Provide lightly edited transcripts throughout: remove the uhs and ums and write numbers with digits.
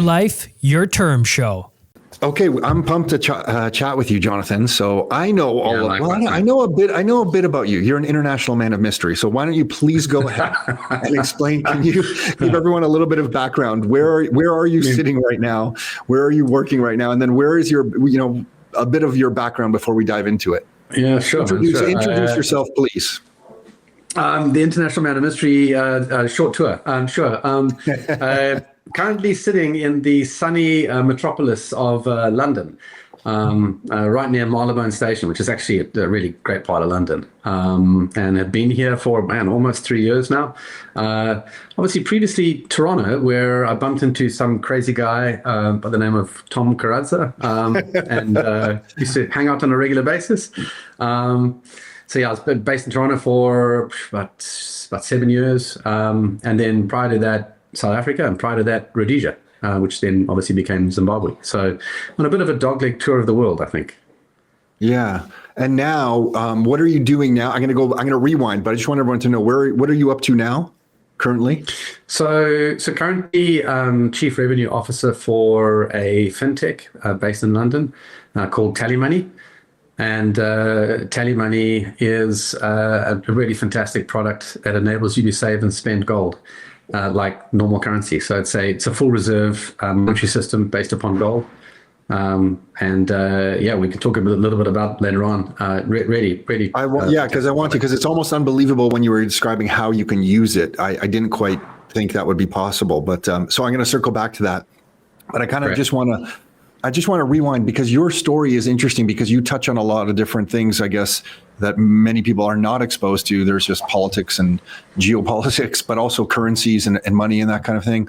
life, your term show. Okay, I'm pumped to chat with you, Jonathan. So I know I know a bit about you. You're an international man of mystery. So why don't you please go ahead and explain? Can you give everyone a little bit of background? Where are you sitting right now? Where are you working right now? And then where is your a bit of your background before we dive into it? Yeah, sure. Introduce yourself, please. The International Man of Mystery short tour. Sure. Currently sitting in the sunny metropolis of London, right near Marylebone Station, which is actually a really great part of London, and have been here for almost 3 years now. Obviously, previously Toronto, where I bumped into some crazy guy by the name of Tom Karadza, and used to hang out on a regular basis. So yeah, I was based in Toronto for about 7 years, and then prior to that, South Africa, and prior to that, Rhodesia, which then obviously became Zimbabwe. So on a bit of a dogleg tour of the world, I think. Yeah. And now, what are you doing now? I'm going to rewind, but I just want everyone to know what are you up to now, currently? So currently, Chief Revenue Officer for a fintech based in London called TallyMoney. And TallyMoney is a really fantastic product that enables you to save and spend gold like normal currency. So it's a full reserve monetary system based upon gold. We can talk a little bit about later on. Really. Because it's almost unbelievable when you were describing how you can use it. I didn't quite think that would be possible, but so I'm going to circle back to that. But I kind of just want to rewind, because your story is interesting, because you touch on a lot of different things, I guess, that many people are not exposed to. There's just politics and geopolitics, but also currencies and money and that kind of thing.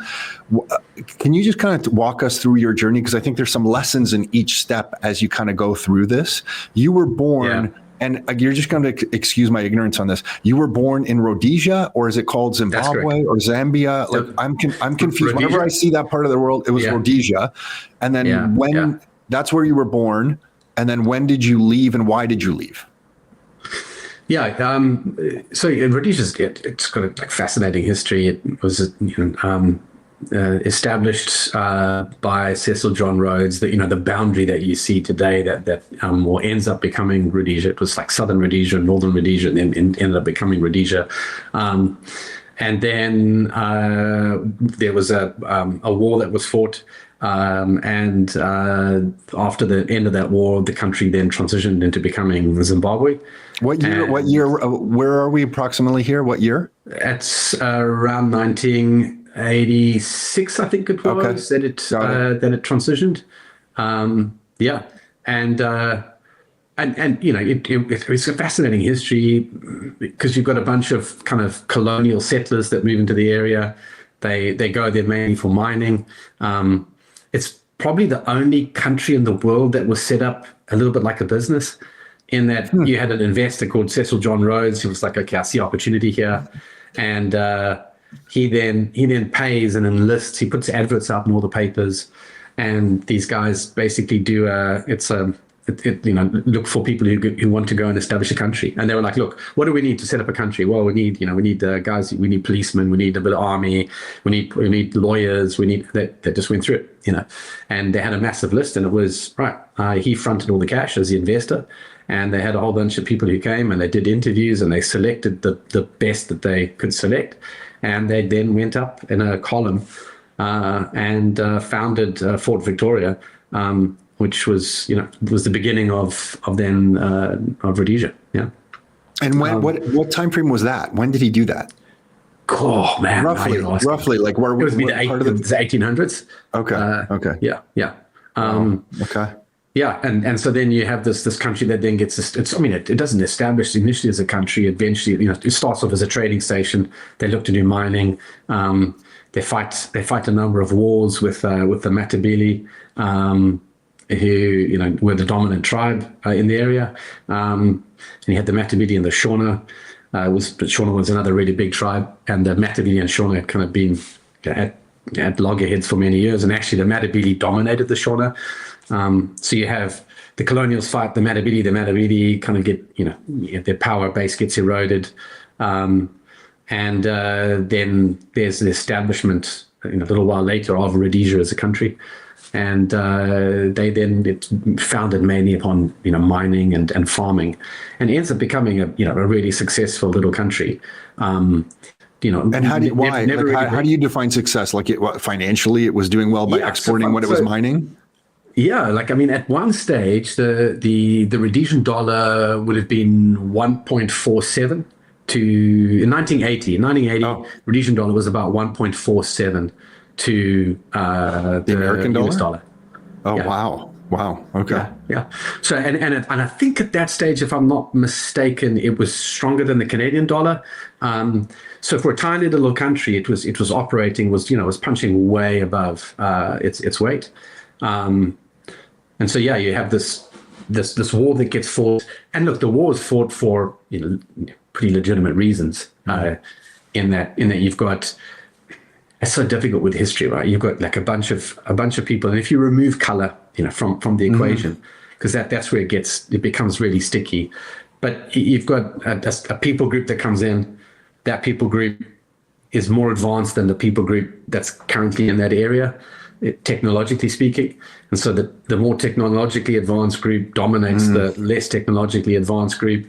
Can you just kind of walk us through your journey? Because I think there's some lessons in each step as you kind of go through this. You were born, and you're just going to excuse my ignorance on this. You were born in Rhodesia, or is it called Zimbabwe or Zambia? Like I'm confused. Rhodesia. Whenever I see that part of the world, it was Rhodesia. And then that's where you were born. And then when did you leave, and why did you leave? Yeah, so Rhodesia's it's got a fascinating history. It was established by Cecil John Rhodes. The boundary that you see today that ends up becoming Rhodesia. It was like southern Rhodesia, northern Rhodesia, and then ended up becoming Rhodesia. And then there was a war that was fought. And after the end of that war, the country then transitioned into becoming Zimbabwe. What year? Where are we approximately here? What year? It's around 1986, I think it was, that it transitioned. It's a fascinating history, because you've got a bunch of kind of colonial settlers that move into the area. They go there mainly for mining. It's probably the only country in the world that was set up a little bit like a business, in that you had an investor called Cecil John Rhodes, who was like, okay, I see opportunity here. And he then pays and enlists, he puts adverts out in all the papers. And these guys basically look for people who want to go and establish a country. And they were like, look, what do we need to set up a country? Well, we need guys, we need policemen, we need a bit of army, we need lawyers, that just went through it, and they had a massive list, and it was, he fronted all the cash as the investor, and they had a whole bunch of people who came, and they did interviews, and they selected the best that they could select. And they then went up in a column and founded Fort Victoria, which was the beginning of Rhodesia. Yeah. And what time frame was that? When did he do that? Oh man, roughly, like where it was the 1800s. Okay. Yeah. Okay. Yeah, and so then you have this country that then gets this. It doesn't establish initially as a country. Eventually, it starts off as a trading station. They look to do mining. They fight a number of wars with the Matabele, who were the dominant tribe in the area. And you had the Matabele and the Shona. Shona was another really big tribe, and the Matabele and Shona had kind of been at loggerheads for many years. And actually, the Matabele dominated the Shona. So you have the colonials fight the Matabele kind of get, their power base gets eroded. And then there's the establishment a little while later of Rhodesia as a country. And they then founded mainly upon mining and farming, and ends up becoming a really successful little country. And how do you define success? Like financially, it was doing well by exporting what it was mining. Yeah, at one stage, the Rhodesian dollar would have been 1.47 in 1980. In 1980, Rhodesian dollar was about 1.47 to the American US dollar. Oh, yeah. Wow. Okay. Yeah. So, and I think at that stage, if I'm not mistaken, it was stronger than the Canadian dollar. So for a tiny little country, it was operating, was punching way above its weight. And so, you have this war that gets fought, and look, the war is fought for pretty legitimate reasons. In that you've got, it's so difficult with history, right? You've got like a bunch of people, and if you remove color, from the equation, because that's where it becomes really sticky. But you've got a people group that comes in. That people group is more advanced than the people group that's currently in that area, technologically speaking. And so the more technologically advanced group dominates the less technologically advanced group.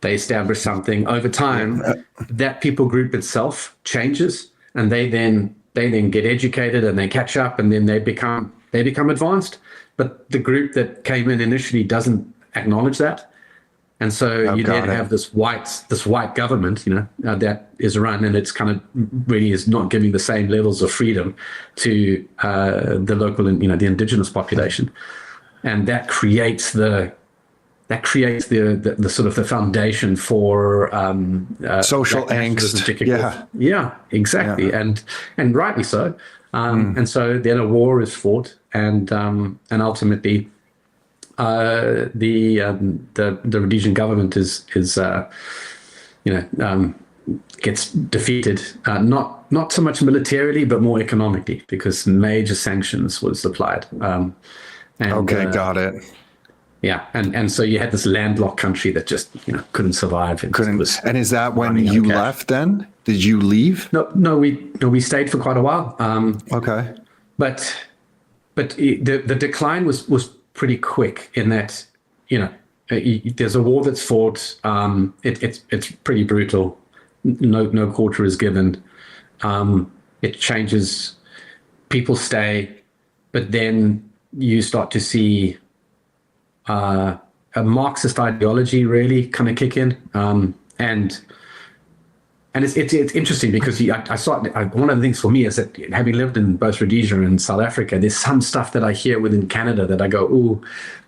They establish something. Over time, that people group itself changes, and they then get educated, and they catch up, and then they become advanced. But the group that came in initially doesn't acknowledge that. And so you then have this white government, that is run, and it's kind of really is not giving the same levels of freedom to the local and the indigenous population, and that creates the sort of the foundation for social angst. Yeah, exactly, yeah. And rightly so. And so then a war is fought, and ultimately. The Rhodesian government gets defeated, not so much militarily, but more economically, because major sanctions was applied. Got it. Yeah, and so you had this landlocked country that just couldn't survive. And is that when you left? Then did you leave? No, we stayed for quite a while. Okay, but the decline was pretty quick in that, there's a war that's fought. It's pretty brutal. No quarter is given. It changes. People stay, but then you start to see a Marxist ideology really kind of kick in. And it's interesting because I saw one of the things for me is that having lived in both Rhodesia and South Africa, there's some stuff that I hear within Canada that I go, ooh,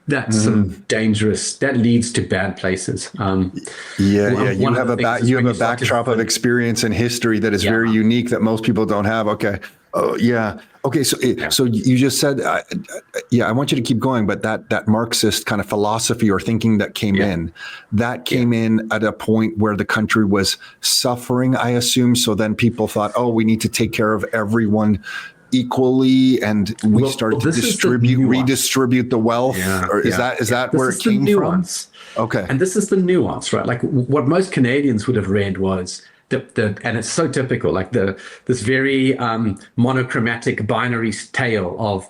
that's some dangerous. That leads to bad places. You have a backdrop of experience and history that is very unique that most people don't have. Okay. Oh yeah. Okay. So you just said, I want you to keep going, but that Marxist kind of philosophy or thinking that came in at a point where the country was suffering, I assume. So then people thought, oh, we need to take care of everyone equally, and we started to redistribute the wealth. Is that where it came from? Okay. And this is the nuance, right? Like what most Canadians would have read was and it's so typical, like this very monochromatic binary tale of,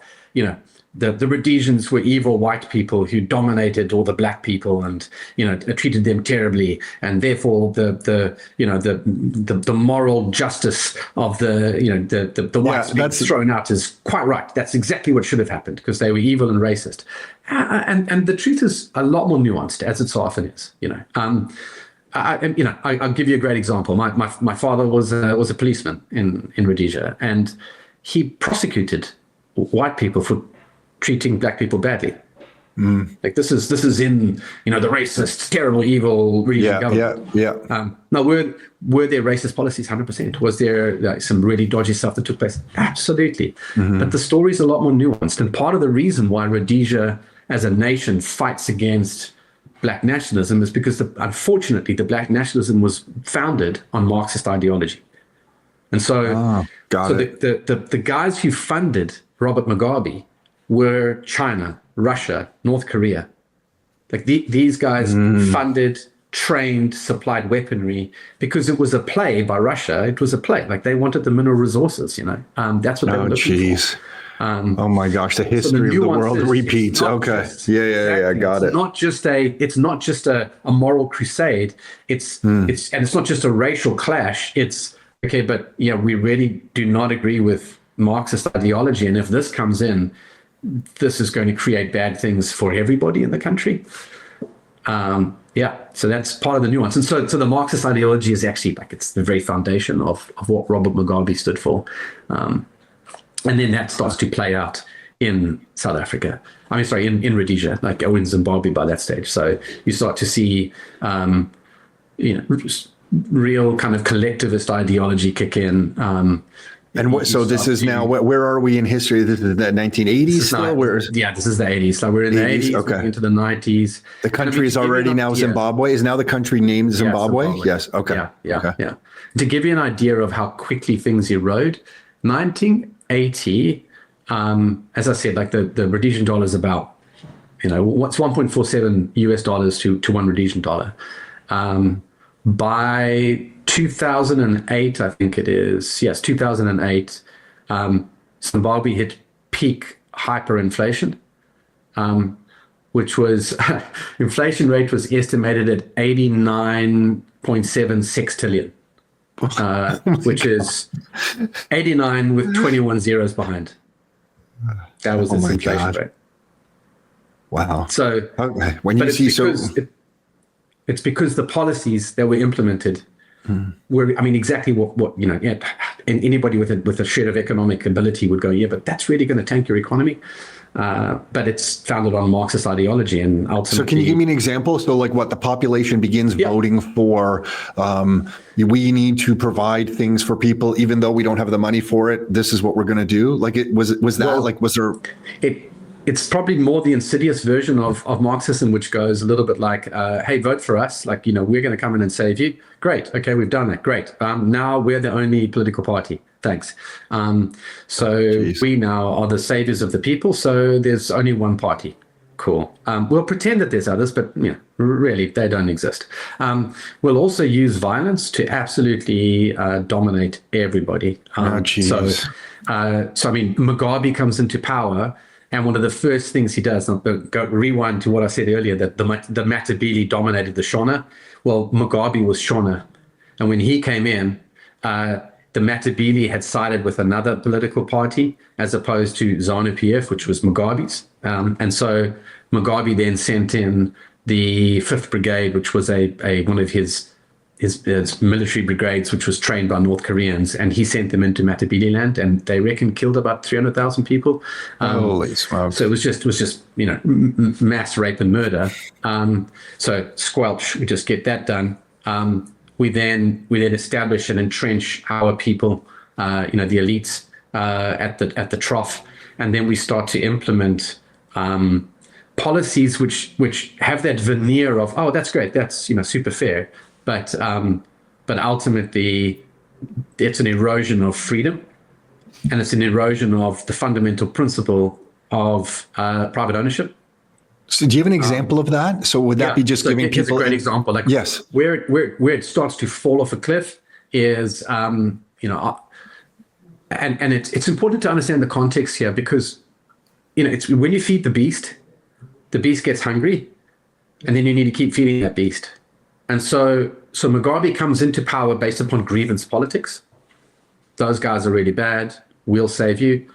the Rhodesians were evil white people who dominated all the black people and, treated them terribly. And therefore the moral justice of the whites being thrown out is quite right. That's exactly what should have happened because they were evil and racist. And the truth is a lot more nuanced, as it so often is, I'll give you a great example. My father was a policeman in Rhodesia, and he prosecuted white people for treating black people badly. Like this is in the racist, terrible, evil Rhodesian government. Now were there racist policies? 100%. Was there some really dodgy stuff that took place? Absolutely. But the story's a lot more nuanced, and part of the reason why Rhodesia as a nation fights against black nationalism is because unfortunately the black nationalism was founded on Marxist ideology. And so, the guys who funded Robert Mugabe were China, Russia, North Korea. Like these guys funded, trained, supplied weaponry, because it was a play by Russia. It was a play. Like, they wanted the mineral resources, that's what they were looking for. Oh my gosh, the history of the world repeats. Okay. Got it. It's not just a moral crusade. And it's not just a racial clash. It's okay, but we really do not agree with Marxist ideology. And if this comes in, this is going to create bad things for everybody in the country. So that's part of the nuance. And so the Marxist ideology is actually it's the very foundation of what Robert Mugabe stood for. And then that starts to play out in South Africa. In Rhodesia, in Zimbabwe by that stage. So you start to see, real kind of collectivist ideology kick in. So this is now, where are we in history? This is the 1980s still? This is the 80s. So we're in the 80s, okay. into the 90s. The country is already now Zimbabwe. Is now the country named Zimbabwe? Zimbabwe. Yes, okay. Yeah. To give you an idea of how quickly things erode, 1980, as I said, the Rhodesian dollar is about, what's $1.47 US dollars to one Rhodesian dollar. By 2008, I think it is. Yes, 2008, Zimbabwe hit peak hyperinflation, which was inflation rate was estimated at 89.76 trillion, which is 89 with 21 zeros behind. That was its inflation rate. Wow. So when you see it's because the policies that were implemented were, exactly what and anybody with a shred of economic ability would go, but that's really going to tank your economy. But it's founded on Marxist ideology, and ultimately. So can you give me an example? So what the population begins voting for, we need to provide things for people, even though we don't have the money for it. This is what we're going to do. It's probably more the insidious version of Marxism, which goes a little bit like, hey, vote for us. We're going to come in and save you. Great. Okay, we've done that. Great. Now we're the only political party. Thanks. We now are the saviors of the people. So there's only one party. Cool. We'll pretend that there's others, but really they don't exist. We'll also use violence to absolutely dominate everybody. Mugabe comes into power. And one of the first things he does, rewind to what I said earlier, that the Matabele dominated the Shona. Well, Mugabe was Shona. And when he came in, the Matabele had sided with another political party as opposed to ZANU-PF, which was Mugabe's. And so Mugabe then sent in the 5th Brigade, which was one of his military brigades, which was trained by North Koreans, and he sent them into Matabele land, and they reckon killed about 300,000 people. Holy smokes! So it was just mass rape and murder. So squelch, we just get that done. We then establish and entrench our people, the elites at the trough, and then we start to implement policies which have that veneer of, oh, that's great, that's super fair. But ultimately, it's an erosion of freedom, and it's an erosion of the fundamental principle of private ownership. So, do you have an example of that? So, would that be just giving people? Here's a great example. Yes, where it starts to fall off a cliff is, and it's important to understand the context here, because it's when you feed the beast gets hungry, and then you need to keep feeding that beast. And so Mugabe comes into power based upon grievance politics. Those guys are really bad. We'll save you.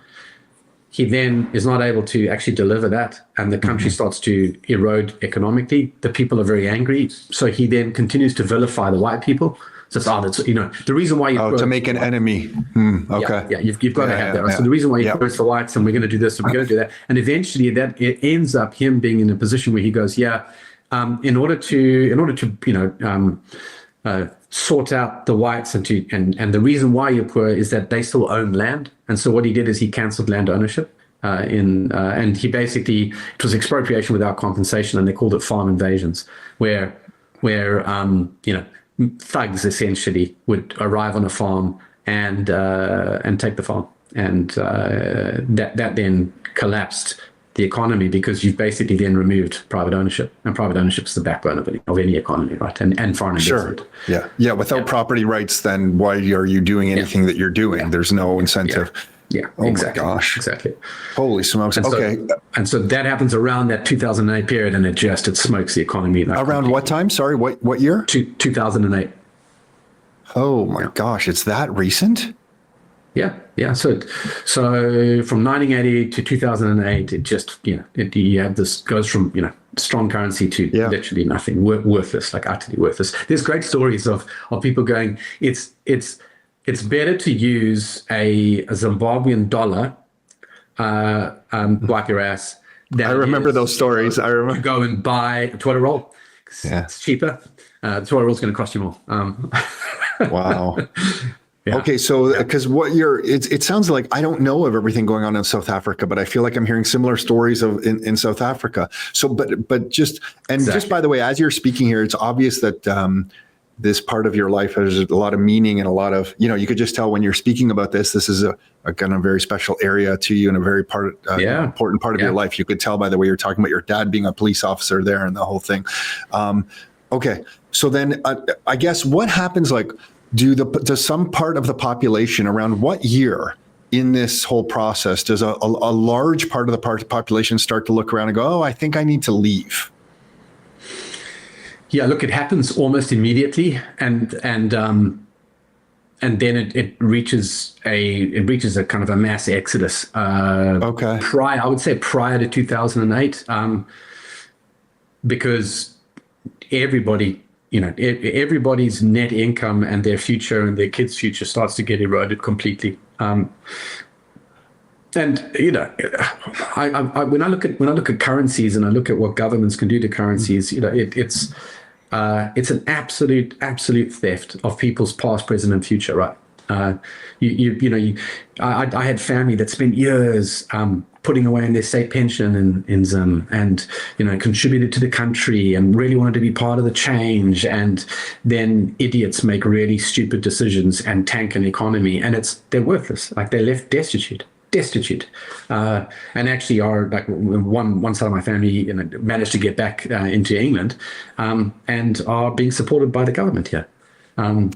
He then is not able to actually deliver that, and the country starts to erode economically. The people are very angry. So he then continues to vilify the white people. So that's the reason why to make an enemy. Okay. Yeah, you've got to have that. Right? So the reason why he quotes the whites, and we're going to do this, and we're going to do that, and eventually it ends up him being in a position where he goes, in order to sort out the whites and the reason why you're poor is that they still own land. And so what he did is he canceled land ownership and he basically, it was expropriation without compensation, and they called it farm invasions, where thugs essentially would arrive on a farm and take the farm, and that then collapsed the economy, because you've basically then removed private ownership, and private ownership is the backbone of any economy, right? And foreign investment. Yeah. Without property rights, then why are you doing anything that you're doing? There's no incentive. Oh exactly. My gosh. Exactly. Holy smokes. And so that happens around that 2008 period, and it smokes the economy. Around what time? Sorry, what year? 2008. Oh my gosh, it's that recent? Yeah. So from 1980 to 2008, it just, you have this goes from, strong currency to literally nothing, worthless, like utterly worthless. There's great stories of people going, it's better to use a Zimbabwean dollar, wipe your ass. I remember those stories. I remember. Go and buy a toilet roll. It's cheaper. The toilet roll is going to cost you more. Wow. Okay, so because it sounds like I don't know of everything going on in South Africa, but I feel like I'm hearing similar stories in South Africa. So, but just by the way, as you're speaking here, it's obvious that this part of your life has a lot of meaning and a lot of, you could just tell when you're speaking about this is a kind of very special area to you and a very important part of your life. You could tell by the way you're talking about your dad being a police officer there and the whole thing. Okay, so then I guess what happens, like, does some part of the population around what year in this whole process does a large part of the population start to look around and go, oh, I think I need to leave? Yeah, look, it happens almost immediately, and then it reaches a kind of a mass exodus. I would say prior to 2008, because everybody's net income and their future and their kids' future starts to get eroded completely. And when I look at currencies and I look at what governments can do to currencies, it's an absolute theft of people's past, present, and future, right? I had family that spent years putting away in their state pension in Zim, and contributed to the country and really wanted to be part of the change, and then idiots make really stupid decisions and tank an economy, and they're worthless. Like, they're left destitute, and actually are, like, one side of my family managed to get back into England, and are being supported by the government here.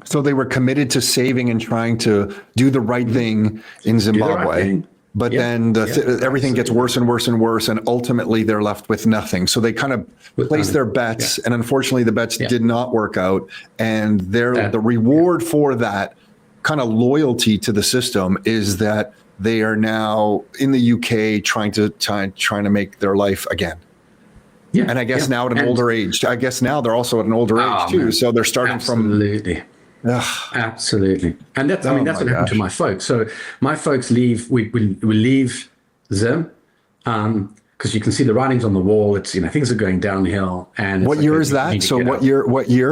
So they were committed to saving and trying to do the right thing in Zimbabwe. But then everything gets worse and worse and worse, and ultimately they're left with nothing. So they kind of place their bets, and unfortunately the bets did not work out. And the reward for that kind of loyalty to the system is that they are now in the UK trying to make their life again. Yeah, and I guess now at an older age. I guess now they're also at an older age too. So they're starting absolutely. Absolutely. And that's what happened to my folks. So my folks leave, we leave Zim, because you can see the writings on the wall. It's, things are going downhill. And what year is that? So what year,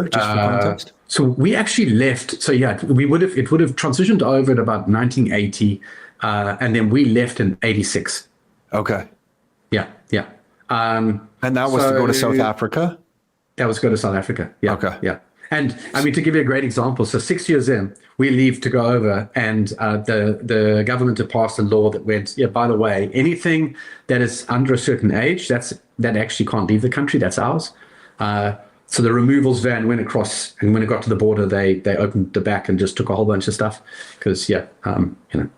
just for context? So we actually left. So it would have transitioned over at about 1980. And then we left in 86. Okay. Yeah. And that was to go to South Africa? That was to go to South Africa. Yeah. Okay. Yeah. And I mean, to give you a great example, so 6 years in, we leave to go over, and the government had passed a law that went, by the way, anything that is under a certain age, that actually can't leave the country. That's ours. So the removals van went across, and when it got to the border, they opened the back and just took a whole bunch of stuff. Because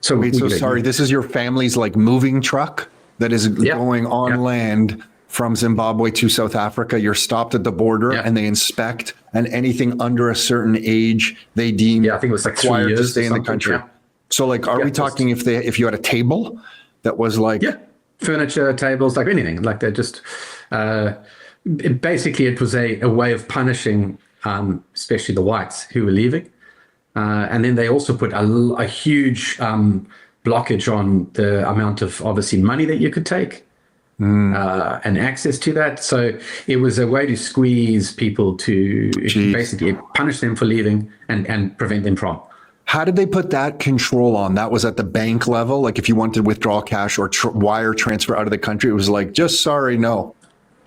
So wait, sorry, this is your family's like moving truck that is going on land from Zimbabwe to South Africa. You're stopped at the border, and they inspect, and anything under a certain age they deem I think it was like 3 required years to stay in the country. Yeah. So, like, are we talking if you had a table that was like furniture, tables, like anything, like they're just basically it was a way of punishing, especially the whites who were leaving, and then they also put a huge blockage on the amount of obviously money that you could take. And access to that. So it was a way to squeeze people to basically punish them for leaving and prevent them from. How did they put that control on? That was at the bank level? Like if you wanted to withdraw cash or wire transfer out of the country, it was like, just sorry, no.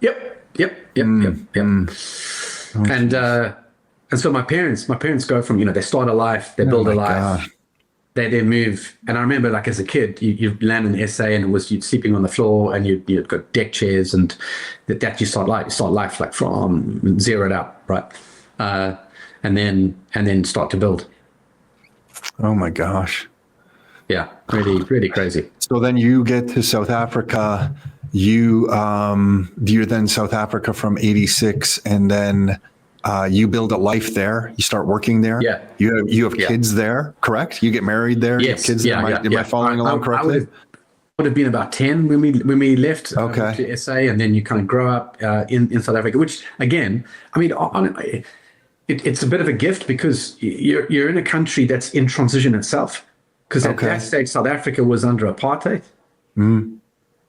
Yep. And so my parents go from, they start a life, they build a life. God. they then move. And I remember, like as a kid, you land in SA and you'd sleeping on the floor, and you'd got deck chairs, and that you start life like from zeroed out, right? And then start to build. Oh my gosh. Yeah, really, really crazy. So then you get to South Africa. You're then in South Africa from 86, and then you build a life there. You start working there. Yeah. You have kids there, correct? You get married there. Yes. You have kids there. Am I following along correctly? Would have been about 10 when we left Okay. to SA, and then you kind of grow up in South Africa, which again, I mean, it's a bit of a gift because you're in a country that's in transition itself. Because at that stage, South Africa was under apartheid.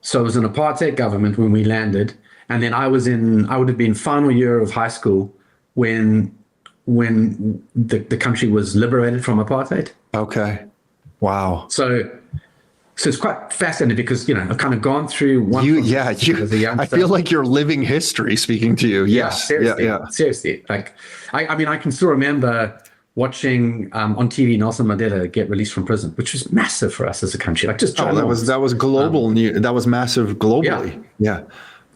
So it was an apartheid government when we landed. And then I would have been final year of high school when the country was liberated from apartheid. Okay. Wow. So it's quite fascinating because, I've kind of gone through one. I feel like you're living history speaking to you. Yes. Seriously. Like, I can still remember watching on TV Nelson Mandela get released from prison, which was massive for us as a country. Like that was global news. That was massive globally. Yeah.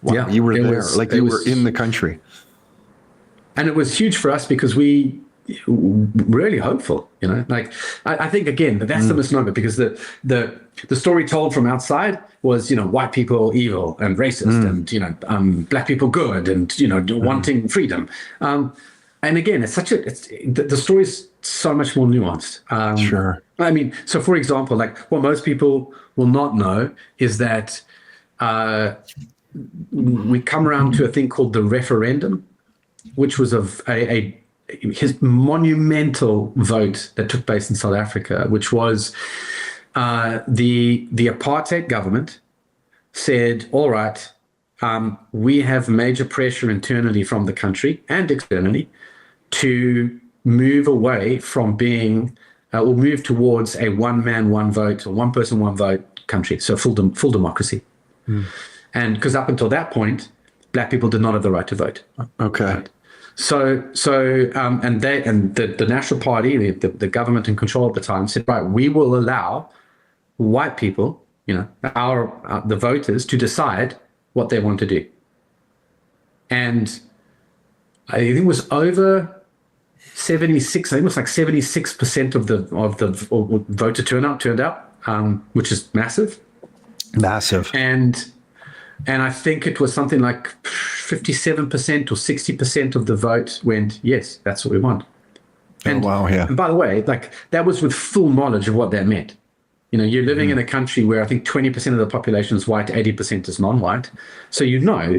Wow, yeah. You were there, you were in the country. And it was huge for us because we really hopeful, like I think again that's the misnomer, because the story told from outside was white people evil and racist and black people good and wanting freedom, and again it's the story is so much more nuanced. Sure. I mean, so for example, like what most people will not know is that we come around to a thing called the referendum, which was his monumental vote that took place in South Africa, which was the apartheid government said, all right, we have major pressure internally from the country and externally to move away from being or move towards a one man, one vote, or one person, one vote country. So full democracy. And because up until that point, black people did not have the right to vote. Okay. Right? So the National Party, the government in control at the time, said, right, we will allow white people, the voters, to decide what they want to do. And I think it was over 76. I think it was like 76% of the voter turnout turned out, which is massive. Massive. And I think it was something like 57% or 60% of the vote went, yes, that's what we want. And, and by the way, like that was with full knowledge of what that meant. You're living in a country where I think 20% of the population is white, 80% is non-white. So you have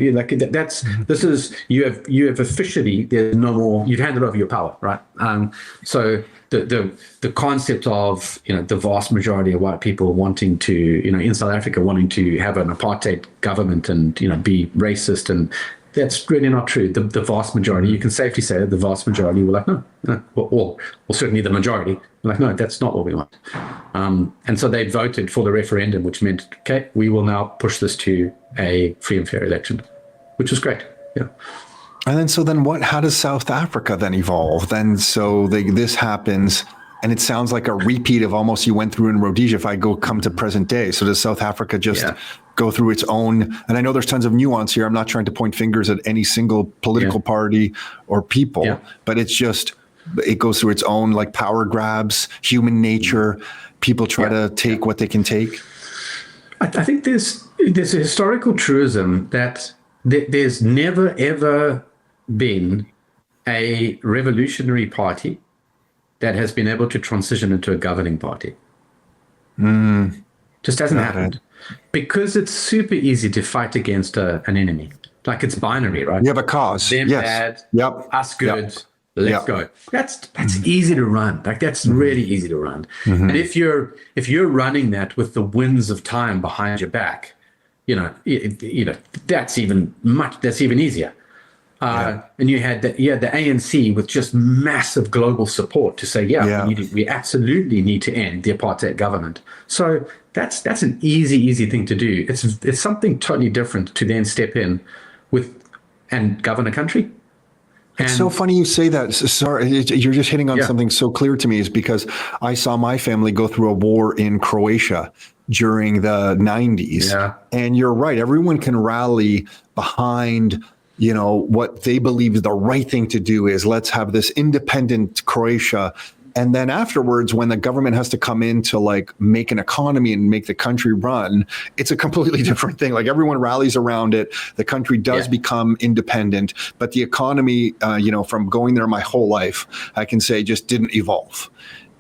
officially, there's no more, you've handed over your power, right? So the concept of the vast majority of white people wanting to in South Africa wanting to have an apartheid government and be racist, and that's really not true. The vast majority, you can safely say that the vast majority were like, no, or certainly the majority were like, no, that's not what we want. And so they voted for the referendum, which meant, okay, we will now push this to a free and fair election, which was great. Yeah. And then how does South Africa then evolve? Then this happens, and it sounds like a repeat of almost you went through in Rhodesia if I come to present day. So does South Africa just go through its own, and I know there's tons of nuance here. I'm not trying to point fingers at any single political party or people, but it's just, it goes through its own like power grabs, human nature. People try to take what they can take. I think there's a historical truism that there's never, ever been a revolutionary party that has been able to transition into a governing party. Just hasn't happened. Because it's super easy to fight against an enemy. Like it's binary, right? You have a cause. Them bad, us good, let's go. That's easy to run. Like that's really easy to run. And if you're running that with the winds of time behind your back, that's even easier. And you had the ANC with just massive global support to say, we absolutely need to end the apartheid government. So that's an easy thing to do. It's something totally different to then step in and govern a country. It's so funny you say that. Sorry, you're just hitting on something so clear to me, is because I saw my family go through a war in Croatia during the 90s. Yeah. And you're right. Everyone can rally behind, what they believe the right thing to do is. Let's have this independent Croatia. And then afterwards, when the government has to come in to make an economy and make the country run, it's a completely different thing. Like, everyone rallies around it. The country does become independent, but the economy, from going there my whole life, I can say just didn't evolve.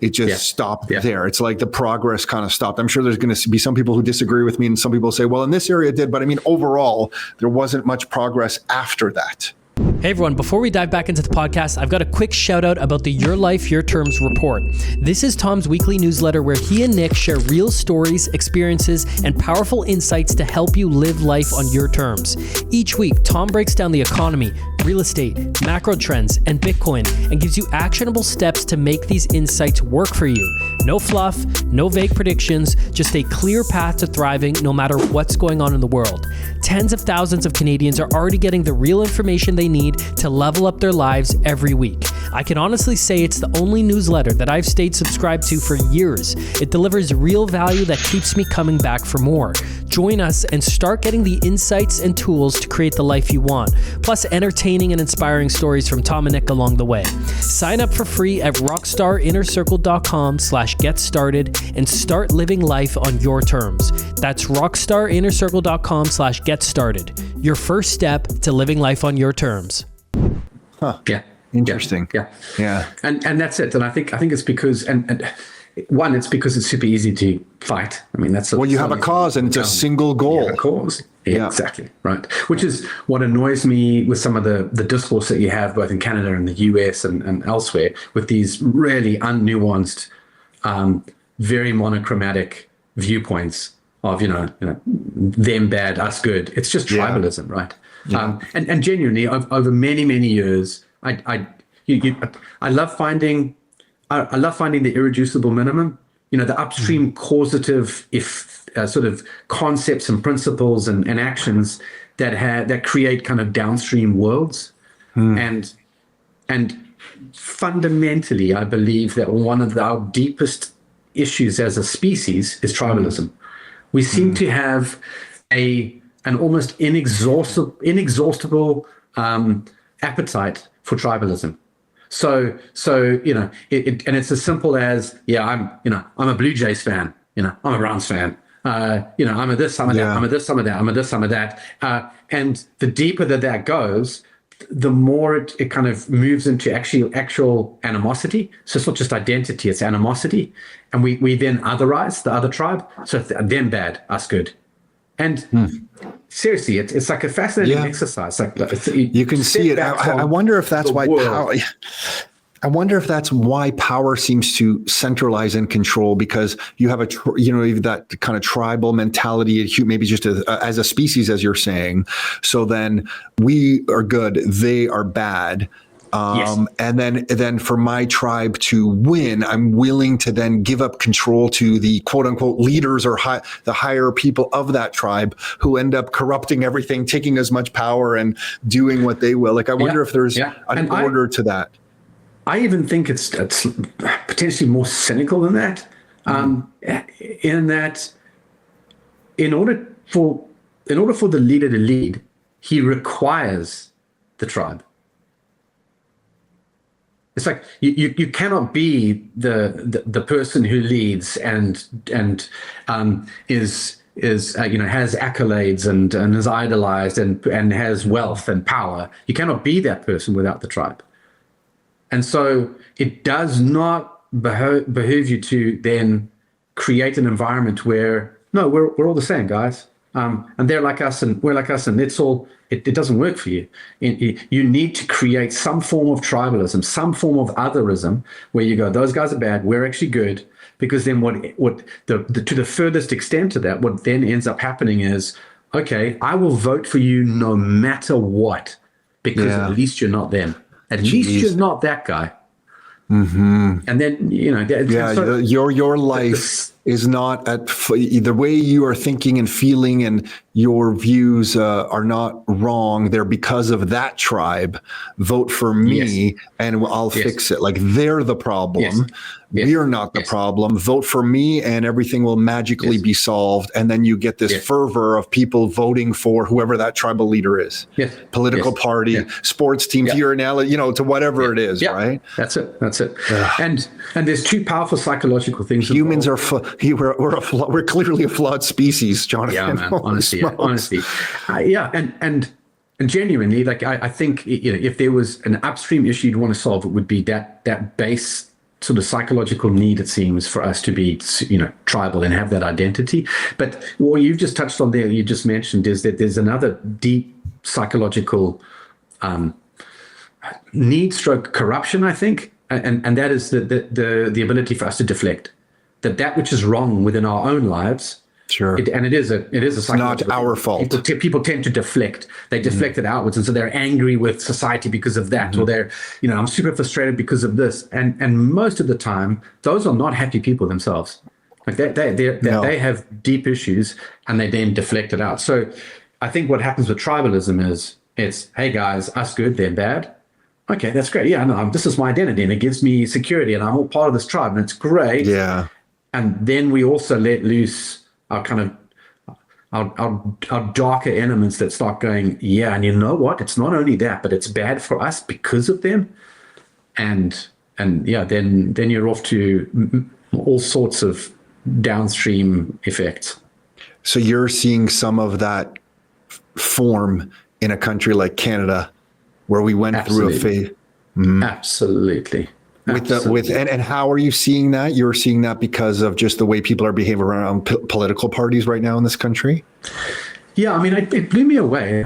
It just stopped there. It's like the progress kind of stopped. I'm sure there's going to be some people who disagree with me, and some people say, well, in this area it did. But I mean, overall, there wasn't much progress after that. Hey everyone, before we dive back into the podcast, I've got a quick shout out about the Your Life, Your Terms report. This is Tom's weekly newsletter where he and Nick share real stories, experiences, and powerful insights to help you live life on your terms. Each week, Tom breaks down the economy, real estate, macro trends, and Bitcoin, and gives you actionable steps to make these insights work for you. No fluff, no vague predictions, just a clear path to thriving no matter what's going on in the world. Tens of thousands of Canadians are already getting the real information they need to level up their lives every week. I can honestly say it's the only newsletter that I've stayed subscribed to for years. It delivers real value that keeps me coming back for more. Join us and start getting the insights and tools to create the life you want, plus entertaining and inspiring stories from Tom and Nick along the way. Sign up for free at rockstarinnercircle.com/get started and start living life on your terms. That's rockstarinnercircle.com/get started. Your first step to living life on your terms. Huh. Yeah. Interesting. Yeah. And that's it. And I think it's because one, it's because it's super easy to fight. I mean, that's you have a cause and it's a single goal. You have a cause. Yeah, exactly. Right. Which is what annoys me with some of the discourse that you have both in Canada and the US and elsewhere, with these really unnuanced, very monochromatic viewpoints of, them bad, us good. It's just tribalism, right? Yeah. And genuinely, over many, many years, I love finding the irreducible minimum. The upstream causative, sort of concepts and principles and actions that create kind of downstream worlds, and fundamentally, I believe that one of our deepest issues as a species is tribalism. We seem to have an almost inexhaustible appetite for tribalism. So and it's as simple as I'm a Blue Jays fan. I'm a Browns fan. I'm a this, I'm a that. I'm a this, I'm a that. I'm a this, I'm a that. And the deeper that goes, the more it kind of moves into actual animosity. So it's not just identity; it's animosity, and we then otherize the other tribe. So them bad, us good. And seriously, it's like a fascinating exercise. You can see it. I wonder if that's why power. I wonder if that's why power seems to centralize and control, because you have that kind of tribal mentality, maybe just as a species, as you're saying. So then we are good, they are bad. And then for my tribe to win, I'm willing to then give up control to the quote unquote leaders or the higher people of that tribe, who end up corrupting everything, taking as much power and doing what they will. I wonder if there's an order to that. I even think it's potentially more cynical than that, in that in order for the leader to lead, he requires the tribe. It's like you cannot be the person who leads and is has accolades and is idolized and has wealth and power. You cannot be that person without the tribe. And so it does not behoove you to then create an environment where we're all the same, guys. And they're like us and we're like us, and it doesn't work for you. You need to create some form of tribalism, some form of otherism, where you go, those guys are bad, we're actually good. Because then to the furthest extent of that, what then ends up happening is, okay, I will vote for you no matter what, because at least you're not them. At least you're not that guy. Mm-hmm. And then, your life is not the way you are thinking and feeling, and your views are not wrong. They're because of that tribe. Vote for me and I'll fix it. Like, they're the problem. We're not the problem. Vote for me and everything will magically be solved. And then you get this fervor of people voting for whoever that tribal leader is. Political party, sports team, to your analogy, to whatever it is, right? That's it. And there's two powerful psychological things. Humans are we're clearly a flawed species, Jonathan. Yeah, man. Honestly. And genuinely, like, I think, if there was an upstream issue you'd want to solve, it would be that base sort of psychological need, it seems, for us to be, tribal and have that identity. But what you've just touched on there, you just mentioned, is that there's another deep psychological need stroke corruption, I think. And that is the ability for us to deflect that which is wrong within our own lives. Sure. It is a it's not our fault. People tend to deflect. They deflect it outwards, and so they're angry with society because of that, or they're, I'm super frustrated because of this. And most of the time, those are not happy people themselves. Like, they have deep issues, and they then deflect it out. So I think what happens with tribalism is, it's, hey guys, us good, they're bad. Okay, that's great. Yeah, no, this is my identity, and it gives me security, and I'm all part of this tribe, and it's great. Yeah. And then we also let loose our kind of our darker elements that start going, and you know what? It's not only that, but it's bad for us because of them. And then you're off to all sorts of downstream effects. So you're seeing some of that form in a country like Canada, where we went through a phase. Absolutely. And how are you seeing that? You're seeing that because of just the way people are behaving around political parties right now in this country? Yeah, I mean, it blew me away.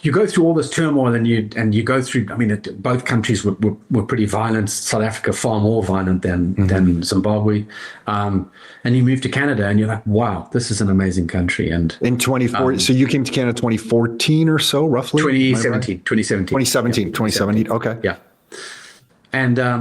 You go through all this turmoil, and you go through. I mean, both countries were pretty violent. South Africa far more violent than Zimbabwe, and you move to Canada, and you're like, wow, this is an amazing country. And in 2014, so you came to Canada 2014 or so, roughly. 2017. Okay. Yeah. And I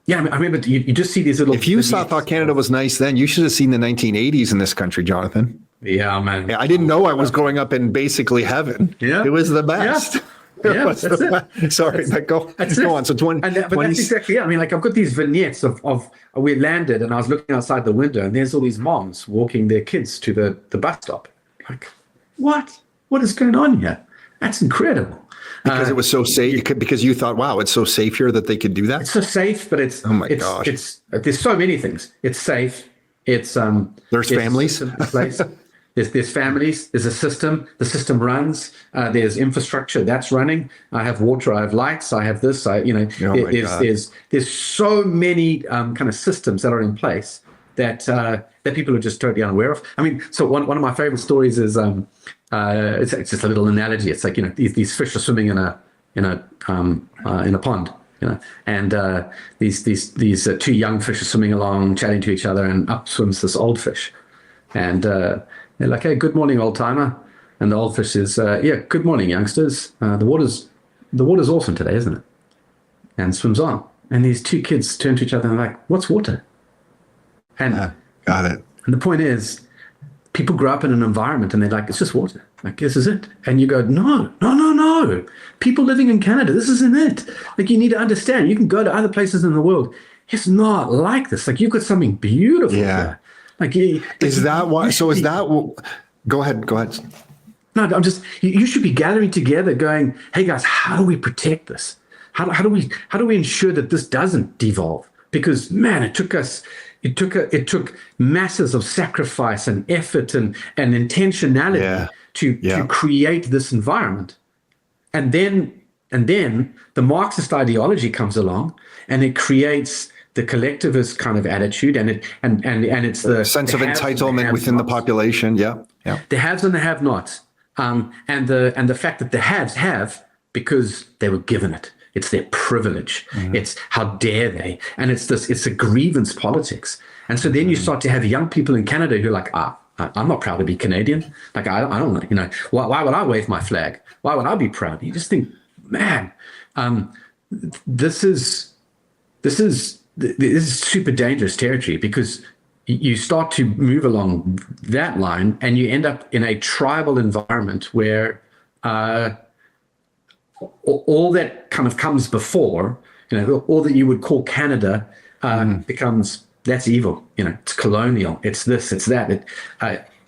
remember you just see these little. If you thought Canada was nice then, you should have seen the 1980s in this country, Jonathan. Yeah, man. Yeah, I didn't know I was growing up in basically heaven. Yeah, it was the best. Yeah, Sorry, go on. So but that's exactly it. I mean, like, I've got these vignettes of we landed, and I was looking outside the window, and there's all these moms walking their kids to the bus stop. Like, what is going on here? That's incredible. Because it was so safe, because you thought, wow, it's so safe here that they could do that? It's so safe, but it's, oh my gosh. There's so many things. It's safe. There's families. There's families. There's a system. The system runs. There's infrastructure that's running. I have water. I have lights. I have this. There's so many kind of systems that are in place that people are just totally unaware of. I mean, so one of my favorite stories is it's just a little analogy. It's like, these fish are swimming in a pond, and these two young fish are swimming along, chatting to each other, and up swims this old fish, and they're like, "Hey, good morning, old timer," and the old fish says, "Yeah, good morning, youngsters. The water's awesome today, isn't it?" And swims on, and these two kids turn to each other and are like, "What's water?" And got it. And the point is, people grow up in an environment and they're like, it's just water. Like, this is it. And you go, no. People living in Canada, this isn't it. Like, you need to understand, you can go to other places in the world. It's not like this. Like, you've got something beautiful there. Like, is that why? So is that, go ahead. No, I'm just, you should be gathering together going, hey guys, how do we protect this? How do we ensure that this doesn't devolve? Because, man, it took masses of sacrifice and effort and intentionality to create this environment. And then the Marxist ideology comes along, and it creates the collectivist kind of attitude, and it's the sense of entitlement within the population. Yeah. The haves and the have-nots, and the fact that the haves have because they were given it. It's their privilege. Mm-hmm. It's how dare they? And it's a grievance politics. And so then you start to have young people in Canada who are like, I'm not proud to be Canadian. Like, I don't know, why would I wave my flag? Why would I be proud? And you just think, man, this is this is super dangerous territory, because you start to move along that line and you end up in a tribal environment where all that kind of comes before, all that you would call Canada becomes, that's evil. It's colonial. It's this, it's that.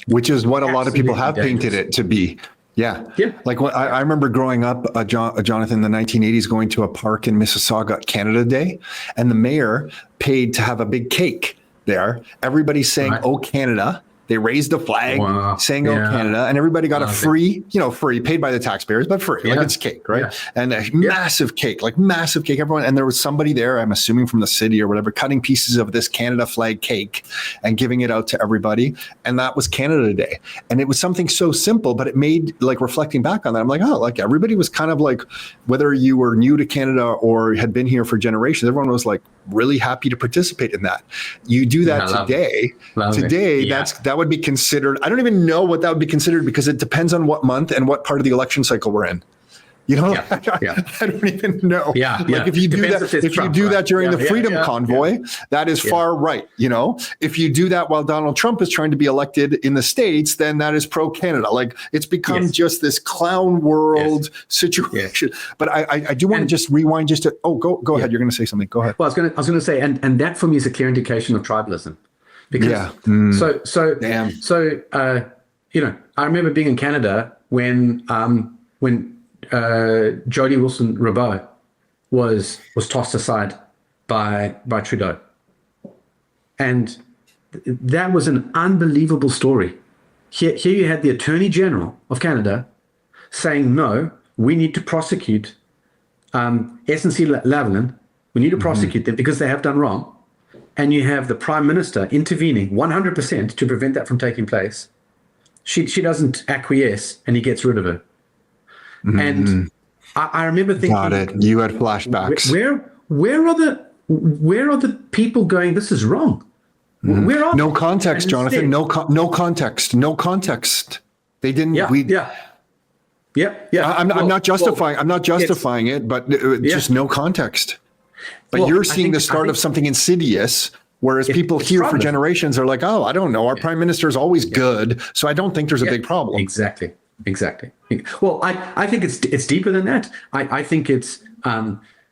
Which is what a lot of people have painted it to be. Yeah. Like I remember growing up, Jonathan, in the 1980s, going to a park in Mississauga, Canada Day, and the mayor paid to have a big cake there. Everybody saying, "Oh, Canada." They raised a flag saying, "Oh, Canada," and everybody got a free, free, paid by the taxpayers, but free, like it's cake, right? Yeah. And a massive cake, everyone. And there was somebody there, I'm assuming from the city or whatever, cutting pieces of this Canada flag cake and giving it out to everybody. And that was Canada Day. And it was something so simple, but it made, like, reflecting back on that, I'm like, oh, like everybody was kind of like, whether you were new to Canada or had been here for generations, everyone was like really happy to participate in that. You do that today. That would be considered, I don't even know what that would be considered, because it depends on what month and what part of the election cycle we're in. I don't even know. Like if you do that, during the Freedom Convoy, that is far right. If you do that while Donald Trump is trying to be elected in the States, then that is pro-Canada. Like it's become just this clown world situation. But I do want to just rewind just to, go ahead. You're going to say something. Go ahead. Well, I was going to say, and that for me is a clear indication of tribalism. Because I remember being in Canada when Jody Wilson-Raybould was tossed aside by Trudeau, and that was an unbelievable story. Here you had the Attorney General of Canada saying, "No, we need to prosecute SNC-Lavalin. We need to prosecute them because they have done wrong." And you have the Prime Minister intervening 100% to prevent that from taking place. She doesn't acquiesce, and he gets rid of her. And I remember thinking, got it. You had flashbacks. Where are the people going, "This is wrong"? Where are no context, Jonathan? No context. They didn't. I'm not justifying it, but just no context. But you're seeing the start of something insidious, whereas people here for generations are like, "Oh, I don't know. Our prime minister is always good, so I don't think there's a big problem." Exactly. Well, I think it's deeper than that. I think it's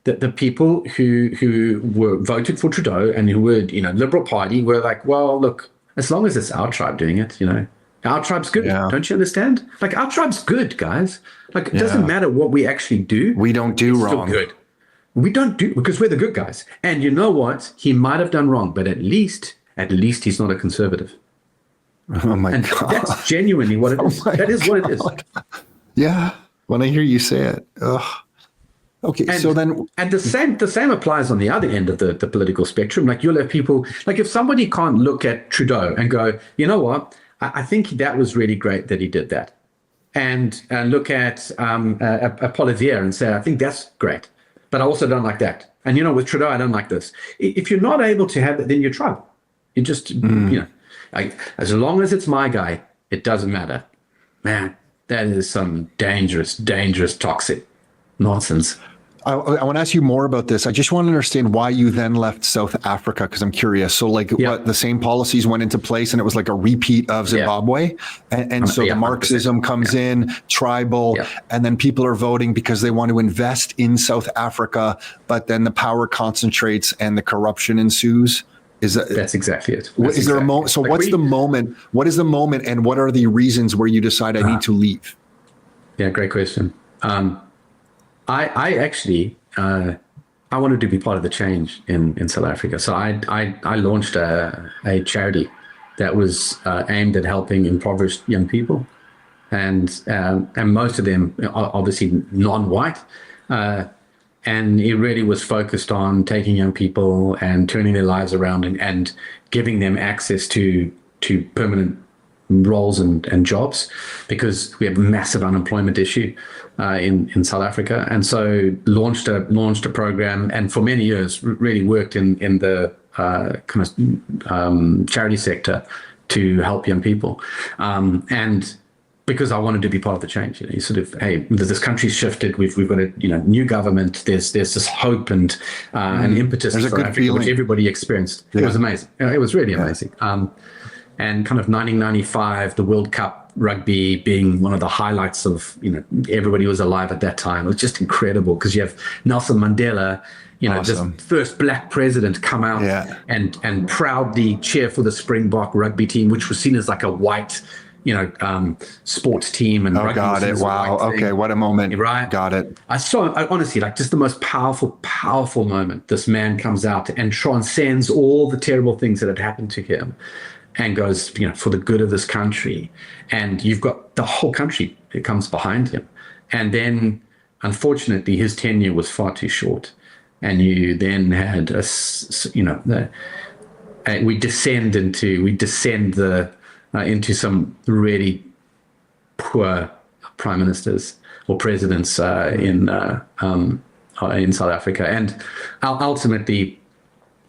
the people who were voted for Trudeau and who were, Liberal Party were like, "Well, look, as long as it's our tribe doing it, our tribe's good. Don't you understand? Like, our tribe's good, guys. Like, it doesn't matter what we actually do. We don't do wrong. Still good. We don't do, because we're the good guys. And you know what? He might have done wrong, but at least he's not a conservative." Oh my God. That's genuinely what it is. That is what it is. Yeah. When I hear you say it. Ugh. Okay. And the same applies on the other end of the political spectrum. Like, you'll have people, like, if somebody can't look at Trudeau and go, "You know what? I think that was really great that he did that." And look at a Poilievre and say, "I think that's great, but I also don't like that. And, with Trudeau, I don't like this." If you're not able to have that, then you're tribal. You just, as long as it's my guy, it doesn't matter. Man, that is some dangerous, toxic nonsense. I want to ask you more about this. I just want to understand why you then left South Africa, because I'm curious. So what, the same policies went into place and it was like a repeat of Zimbabwe? And so the Marxism comes in, tribal, and then people are voting because they want to invest in South Africa, but then the power concentrates and the corruption ensues? That's exactly it. Is there a moment? So what's the moment? What is the moment, and what are the reasons where you decide I need to leave? Yeah, great question. I actually I wanted to be part of the change in South Africa. So I launched a charity that was aimed at helping impoverished young people, and most of them are obviously non-white. And it really was focused on taking young people and turning their lives around and giving them access to permanent roles and jobs, because we have a massive unemployment issue in South Africa. And so launched a program, and for many years really worked in the charity sector to help young people. And because I wanted to be part of the change. You sort of, hey, this country's shifted. We've got a new government. There's this hope and an impetus There's a for good Africa, feeling. which everybody experienced. Yeah. It was amazing. It was really amazing. And kind of 1995, the World Cup rugby being one of the highlights of, everybody was alive at that time. It was just incredible because you have Nelson Mandela, Awesome. this first black president come out and proudly cheer for the Springbok rugby team, which was seen as like a white, sports team. And rugby got was seen it. as a Wow. white thing. Okay. What a moment. Right. Got it. I honestly, like just the most powerful moment. This man comes out and transcends all the terrible things that had happened to him and goes, for the good of this country. And you've got the whole country that comes behind him. And then, unfortunately, his tenure was far too short. And you then had we descend into some really poor prime ministers or presidents in South Africa. And ultimately,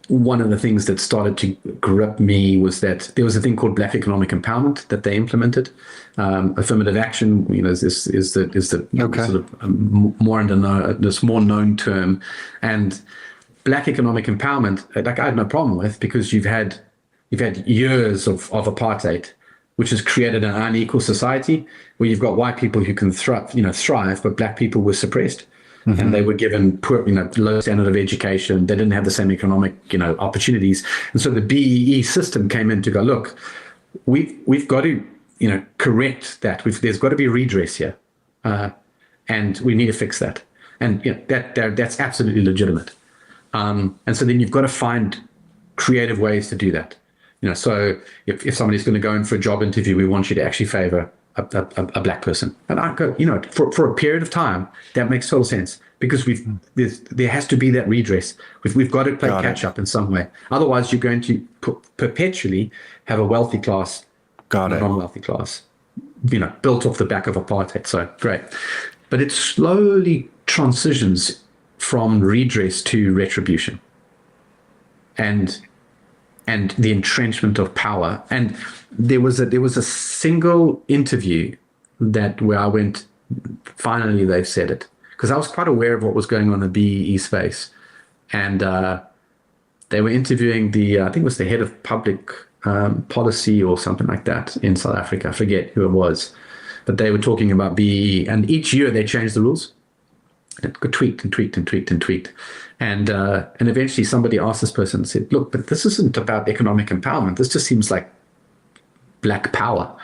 one of the things that started to grip me was that there was a thing called Black economic empowerment that they implemented. Affirmative action, is the Okay. sort of this more known term. And Black economic empowerment, like I had no problem with, because you've had years of apartheid, which has created an unequal society where you've got white people who can thrive, but black people were suppressed. Mm-hmm. And they were given poor, low standard of education. They didn't have the same economic, opportunities. And so the BEE system came in to go, look, we've got to, correct that. There's got to be redress here, and we need to fix that. And that's absolutely legitimate. And so then you've got to find creative ways to do that. So if somebody's going to go in for a job interview, we want you to actually favor a black person. And I go, for a period of time, that makes total sense, because there has to be that redress. We've got to play catch up in some way. Otherwise, you're going to perpetually have a wealthy class, a non-wealthy class, built off the back of apartheid. So great. But it slowly transitions from redress to retribution and the entrenchment of power. And there was a single interview where I went, finally they've said it, because I was quite aware of what was going on in the BEE space. And they were interviewing I think it was the head of public policy or something like that in South Africa. I forget who it was, but they were talking about BEE, and each year they changed the rules. It got tweaked and tweaked and tweaked and tweaked. And eventually somebody asked this person and said, look, but this isn't about economic empowerment. This just seems like black power.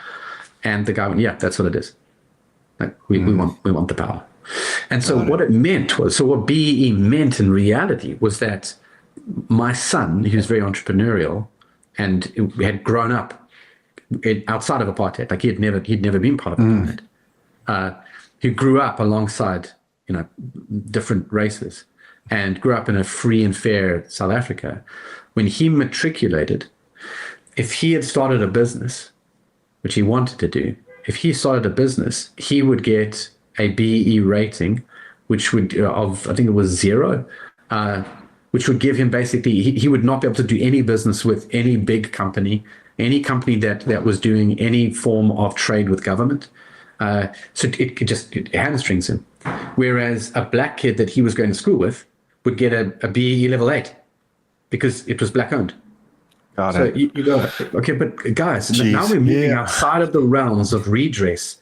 And the guy went, yeah, that's what it is. Like we want the power. And so what BEE meant in reality was that my son, who's very entrepreneurial and had grown up outside of apartheid, like he'd never been part of apartheid, who grew up alongside different races and grew up in a free and fair South Africa, when he matriculated, if he had started a business, which he wanted to do, if he started a business, he would get a BEE rating, which would I think it was 0, which would give him basically, he would not be able to do any business with any big company, any company that was doing any form of trade with government. So it hamstrings him. Whereas a black kid that he was going to school with would get a BEE level 8 because it was black owned. Got so it. you go, okay, but guys, now we're moving outside of the realms of redress.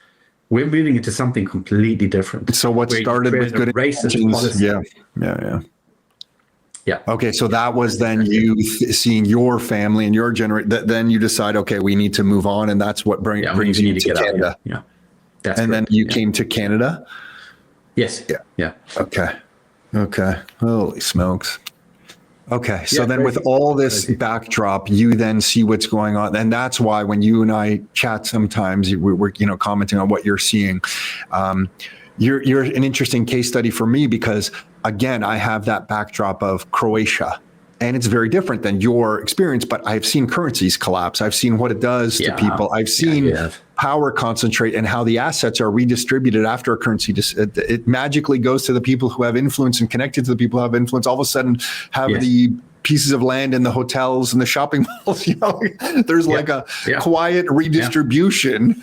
We're moving into something completely different. So what started with good intentions? Yeah. Okay, so that was then you seeing your family and your generation. Then you decide, okay, we need to move on, and that's what brings you to Canada. Yeah. Then you came to Canada? Yes. Yeah. Okay. Holy smokes. Okay. So then with all this backdrop, you then see what's going on. And that's why when you and I chat sometimes, we're commenting on what you're seeing. You're an interesting case study for me because, again, I have that backdrop of Croatia. And it's very different than your experience, but I've seen currencies collapse. I've seen what it does to people. I've seen power concentrate and how the assets are redistributed after a currency. It magically goes to the people who have influence and connected to the people who have influence. All of a sudden have the pieces of land in the hotels and the shopping malls. There's like a quiet redistribution.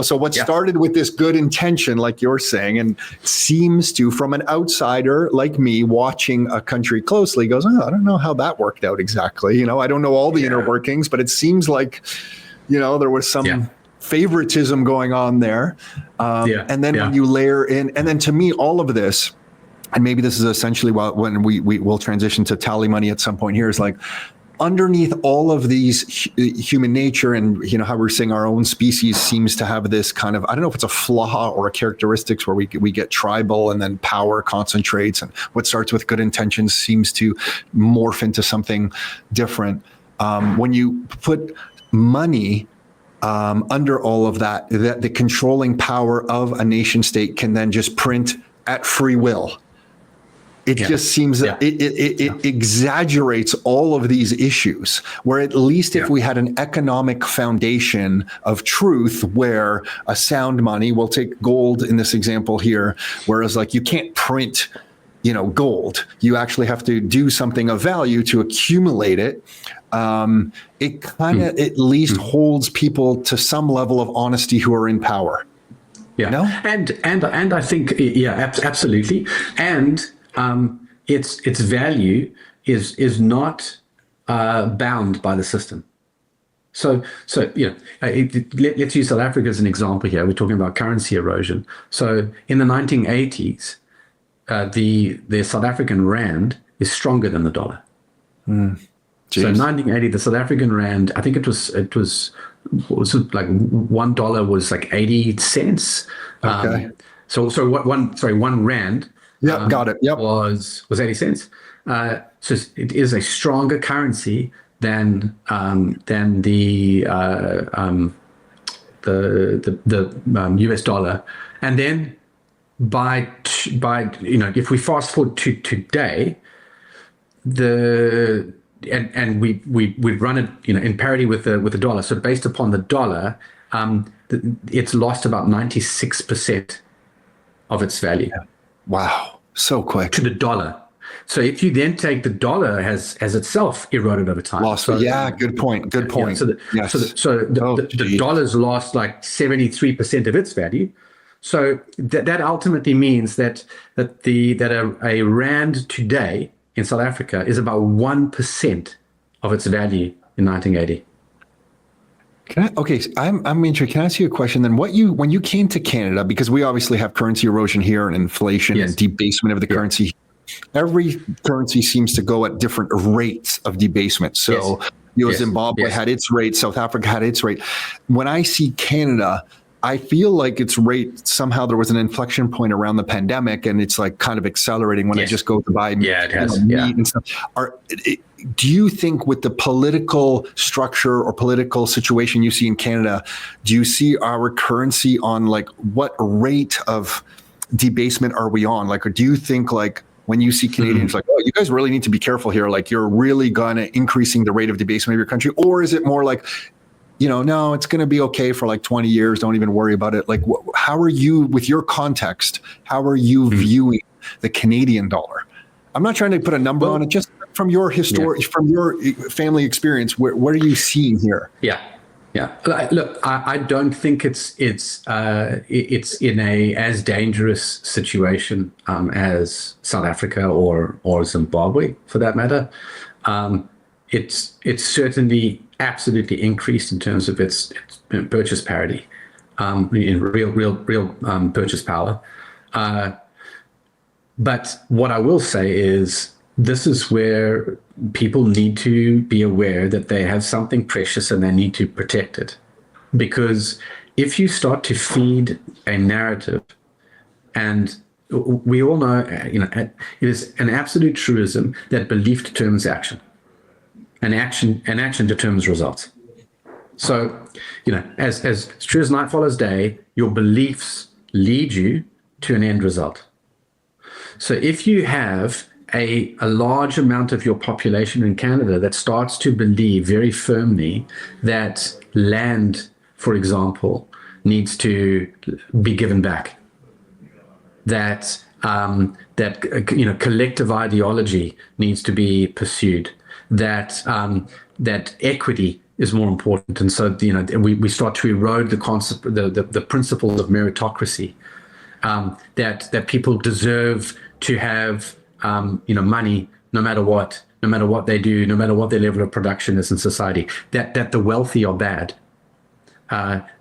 So what started with this good intention, like you're saying, and seems to, from an outsider like me watching a country closely, goes, oh, I don't know how that worked out exactly. I don't know all the inner workings, but it seems like there was some favoritism going on there. And then when you layer in, and then to me, all of this, and maybe this is essentially when we will transition to TallyMoney at some point here, is like underneath all of these human nature and, how we're saying our own species seems to have this kind of, I don't know if it's a flaw or a characteristics where we get tribal and then power concentrates, and what starts with good intentions seems to morph into something different. When you put money under all of that, the controlling power of a nation state can then just print at free will. It just seems that it exaggerates all of these issues, where at least if we had an economic foundation of truth, where a sound money, we'll take gold in this example here, whereas like you can't print gold. You actually have to do something of value to accumulate it. It kind of at least holds people to some level of honesty who are in power. And I think absolutely. And its value is not bound by the system. So let's use South Africa as an example here. We're talking about currency erosion. So in the 1980s. The South African rand is stronger than the dollar. So in 1980, the South African rand, I think it was like $1 was like 80 cents. Okay. One rand. Got it. Yep. Was 80 cents. So it is a stronger currency than the US dollar, and then. By if we fast forward to today, and we run it in parity with the dollar. So based upon the dollar, it's lost about 96% of its value. Wow, so quick to the dollar. So if you then take the dollar has itself eroded over time. Lost. So, good point. Good point. The dollar's lost like 73% of its value. So that ultimately means that a rand today in South Africa is about 1% of its value in 1980. I'm interested. Can I ask you a question then? When you came to Canada, because we obviously have currency erosion here and inflation and debasement of the currency. Every currency seems to go at different rates of debasement. So Zimbabwe had its rate, South Africa had its rate. When I see Canada, I feel like its rate, somehow there was an inflection point around the pandemic, and it's like kind of accelerating when I just go to buy meat and stuff. Do you think with the political structure or political situation you see in Canada, do you see our currency on like what rate of debasement are we on? Like, or do you think like when you see Canadians like, oh, you guys really need to be careful here, like you're really gonna increasing the rate of debasement of your country? Or is it more like, no, it's going to be okay for like 20 years. Don't even worry about it. Like, how are you, with your context, how are you viewing the Canadian dollar? I'm not trying to put a number on it, just from your from your family experience, what are you seeing here? Yeah. Look, I don't think it's in a as dangerous situation as South Africa or Zimbabwe, for that matter. It's certainly absolutely increased in terms of its purchase parity, in real purchase power. But what I will say is this is where people need to be aware that they have something precious and they need to protect it. Because if you start to feed a narrative, and we all know, it is an absolute truism that belief determines action. And action determines results. So, as true as night follows day, your beliefs lead you to an end result. So if you have a large amount of your population in Canada that starts to believe very firmly that land, for example, needs to be given back, that collective ideology needs to be pursued, that equity is more important, and so we start to erode the concept, the principles of meritocracy, that people deserve to have money no matter what they do, no matter what their level of production is in society, that the wealthy are bad.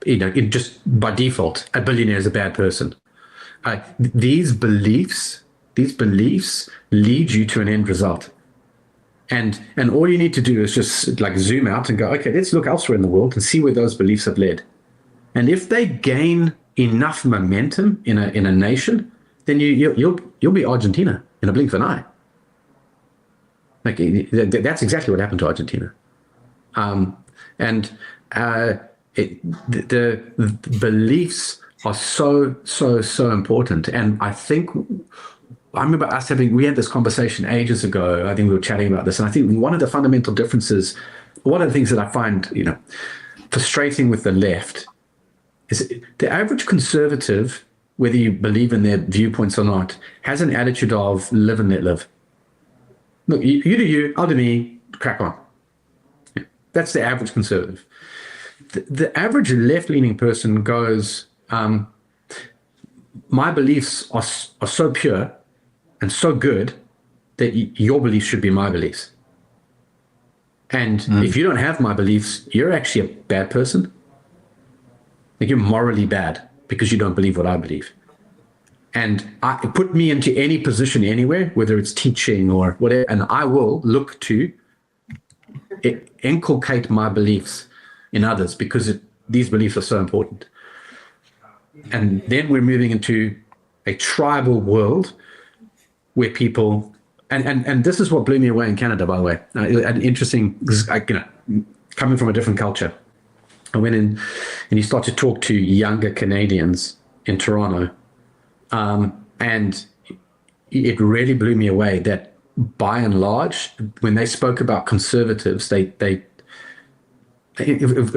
Just by default, a billionaire is a bad person. These beliefs lead you to an end result. And all you need to do is just like zoom out and go, okay, let's look elsewhere in the world and see where those beliefs have led. And if they gain enough momentum in a nation, then you'll be Argentina in a blink of an eye. Like that's exactly what happened to Argentina. The beliefs are so important. And I remember we had this conversation ages ago. I think we were chatting about this. And I think one of the fundamental differences, one of the things that I find, frustrating with the left is the average conservative, whether you believe in their viewpoints or not, has an attitude of live and let live. Look, you do you, I'll do me, crack on. Yeah, that's the average conservative. The average left-leaning person goes, my beliefs are so pure and so good that your beliefs should be my beliefs. And if you don't have my beliefs, you're actually a bad person. Like you're morally bad because you don't believe what I believe. And put me into any position anywhere, whether it's teaching or whatever, and I will look to inculcate my beliefs in others because these beliefs are so important. And then we're moving into a tribal world where people, and this is what blew me away in Canada, by the way. An interesting, coming from a different culture. I went in and you start to talk to younger Canadians in Toronto, and it really blew me away that by and large, when they spoke about conservatives, in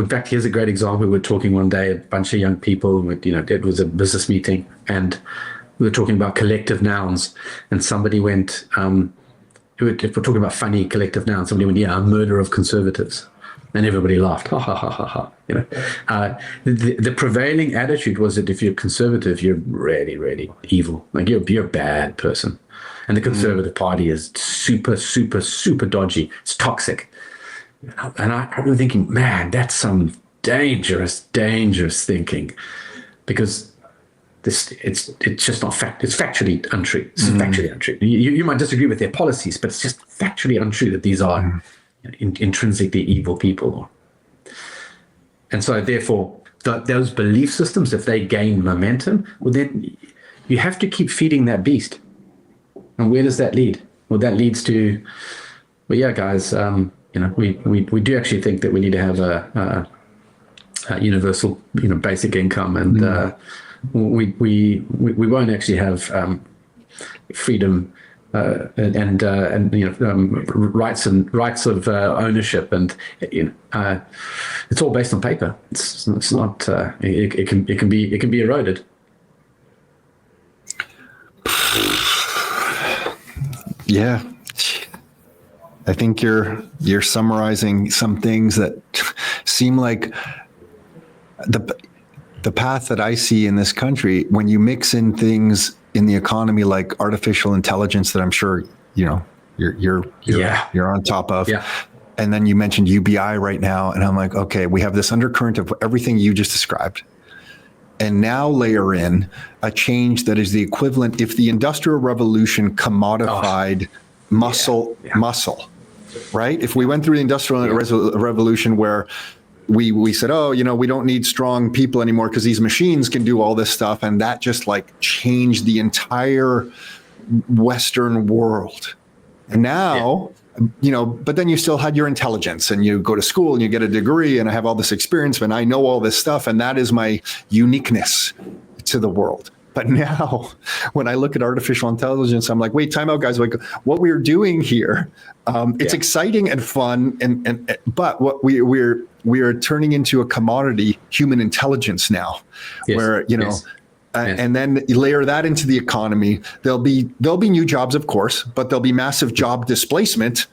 fact, here's a great example. We were talking one day, a bunch of young people, it was a business meeting, and we were talking about collective nouns, and somebody went, we're talking about funny collective nouns, somebody went, yeah, a murder of conservatives. And everybody laughed, ha, ha, ha, ha, ha. The prevailing attitude was that if you're conservative, you're really, really evil. Like you're a bad person. And the Conservative Party is super, super, super dodgy. It's toxic. And I remember thinking, man, that's some dangerous, dangerous thinking, because it's just not fact. It's factually untrue. It's factually untrue. You might disagree with their policies, but it's just factually untrue that these are intrinsically evil people. And so therefore those belief systems, if they gain momentum, well, then you have to keep feeding that beast. And where does that lead? Well, that leads to, well, yeah, guys, we do actually think that we need to have a universal, basic income, and we won't actually have freedom and rights of ownership, and it's all based on paper. It's not. It can be eroded. Yeah, I think you're summarizing some things that seem like the path that I see in this country. When you mix in things in the economy like artificial intelligence that I'm sure you're on top of, and then you mentioned UBI right now, and I'm like, okay, we have this undercurrent of everything you just described, and now layer in a change that is the equivalent. If the Industrial Revolution commodified muscle, right? If we went through the Industrial Revolution where we said, we don't need strong people anymore because these machines can do all this stuff. And that just like changed the entire Western world. And now, but then you still had your intelligence, and you go to school and you get a degree, and I have all this experience and I know all this stuff. And that is my uniqueness to the world. But now when I look at artificial intelligence, I'm like, wait, time out, guys. Like what we're doing here, it's exciting and fun. But what we are turning into a commodity, human intelligence now, where, and then you layer that into the economy. There'll be new jobs, of course, but there'll be massive job displacement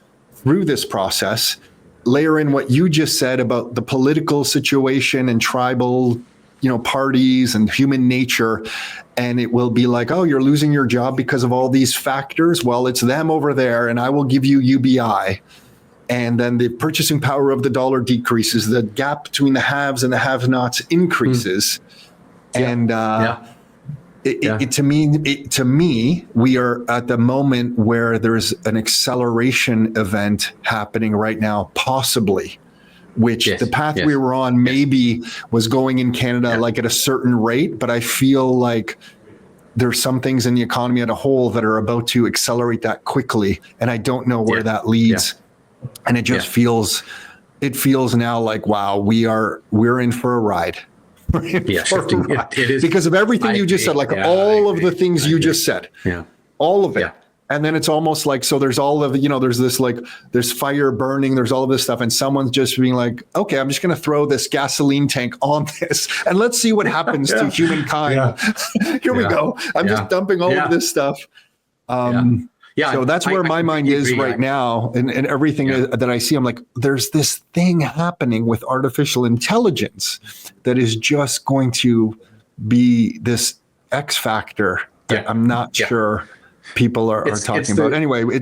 through this process, layer in what you just said about the political situation and tribal, parties and human nature, and it will be like, oh, you're losing your job because of all these factors. Well, it's them over there, and I will give you UBI. And then the purchasing power of the dollar decreases. The gap between the haves and the have-nots increases. And to me, we are at the moment where there's an acceleration event happening right now, possibly, which the path we were on maybe was going in Canada like at a certain rate, but I feel like there's some things in the economy as a whole that are about to accelerate that quickly, and I don't know where that leads. And it just feels now like, wow, we're in for a ride. It is because of everything you just said, like all of the things you just said, all of it. And then it's almost like, so there's all of, there's this, like, there's fire burning, there's all of this stuff. And someone's just being like, okay, I'm just going to throw this gasoline tank on this and let's see what happens to humankind. Here we go. I'm just dumping all of this stuff. So that's where my mind is right now. And everything that I see, I'm like, there's this thing happening with artificial intelligence that is just going to be this X factor that I'm not sure people are talking about. Anyway, we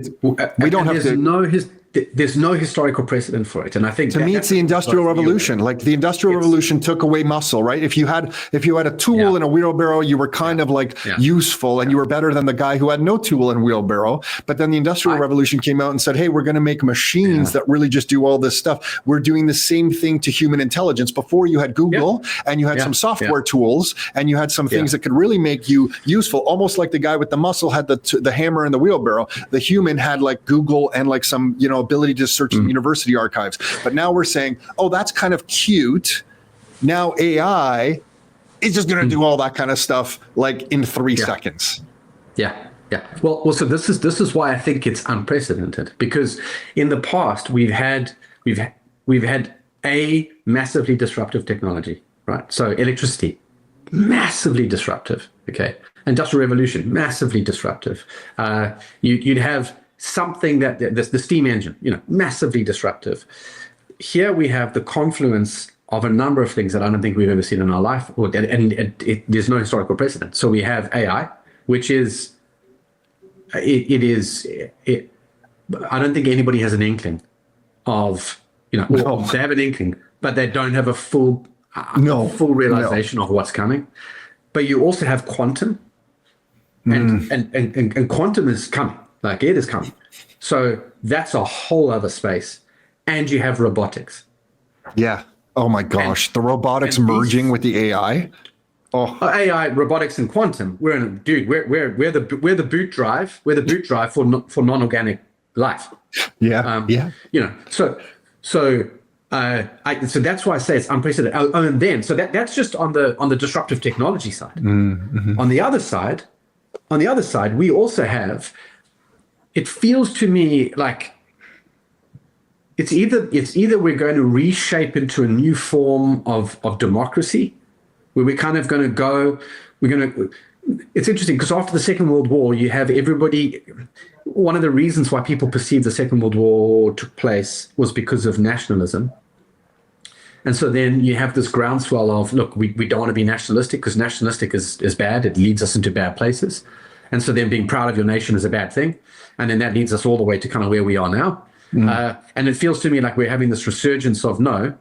don't have to. There's no historical precedent for it, and I think to me it's the Industrial Revolution. Like the Industrial Revolution took away muscle, right? If you had a tool and a wheelbarrow, you were kind of like useful, and you were better than the guy who had no tool and wheelbarrow. But then the Industrial Revolution came out and said, "Hey, we're going to make machines that really just do all this stuff." We're doing the same thing to human intelligence. Before you had Google, and you had some software tools, and you had some things that could really make you useful. Almost like the guy with the muscle had the hammer and the wheelbarrow. The human had like Google and like some ability to search the university archives. But now we're saying, oh, that's kind of cute. Now AI is just going to do all that kind of stuff like in 3 seconds. Well, so this is why I think it's unprecedented, because in the past we've had a massively disruptive technology, right? So electricity, massively disruptive. Okay, Industrial Revolution, massively disruptive. You'd have something that the steam engine, massively disruptive. Here we have the confluence of a number of things that I don't think we've ever seen in our life, and there's no historical precedent. So we have AI, which is, I don't think anybody has an inkling of, they have an inkling, but they don't have a full realization of what's coming. But you also have quantum, and quantum is coming. Like it is coming. So that's a whole other space. And you have robotics. Yeah. Oh my gosh. The robotics merging with the AI. Oh. AI, robotics, and quantum. We're the boot drive. We're the boot drive for non-organic life. So that's why I say it's unprecedented. So that's just on the disruptive technology side. On the other side, we also have. It feels to me like it's either we're going to reshape into a new form of democracy, where we're kind of going to go. It's interesting because after the Second World War, you have everybody. One of the reasons why people perceived the Second World War took place was because of nationalism. And so then you have this groundswell of, look, we don't want to be nationalistic because nationalistic is bad. It leads us into bad places. And so then being proud of your nation is a bad thing. And then that leads us all the way to kind of where we are now. And it feels to me like we're having this resurgence of no.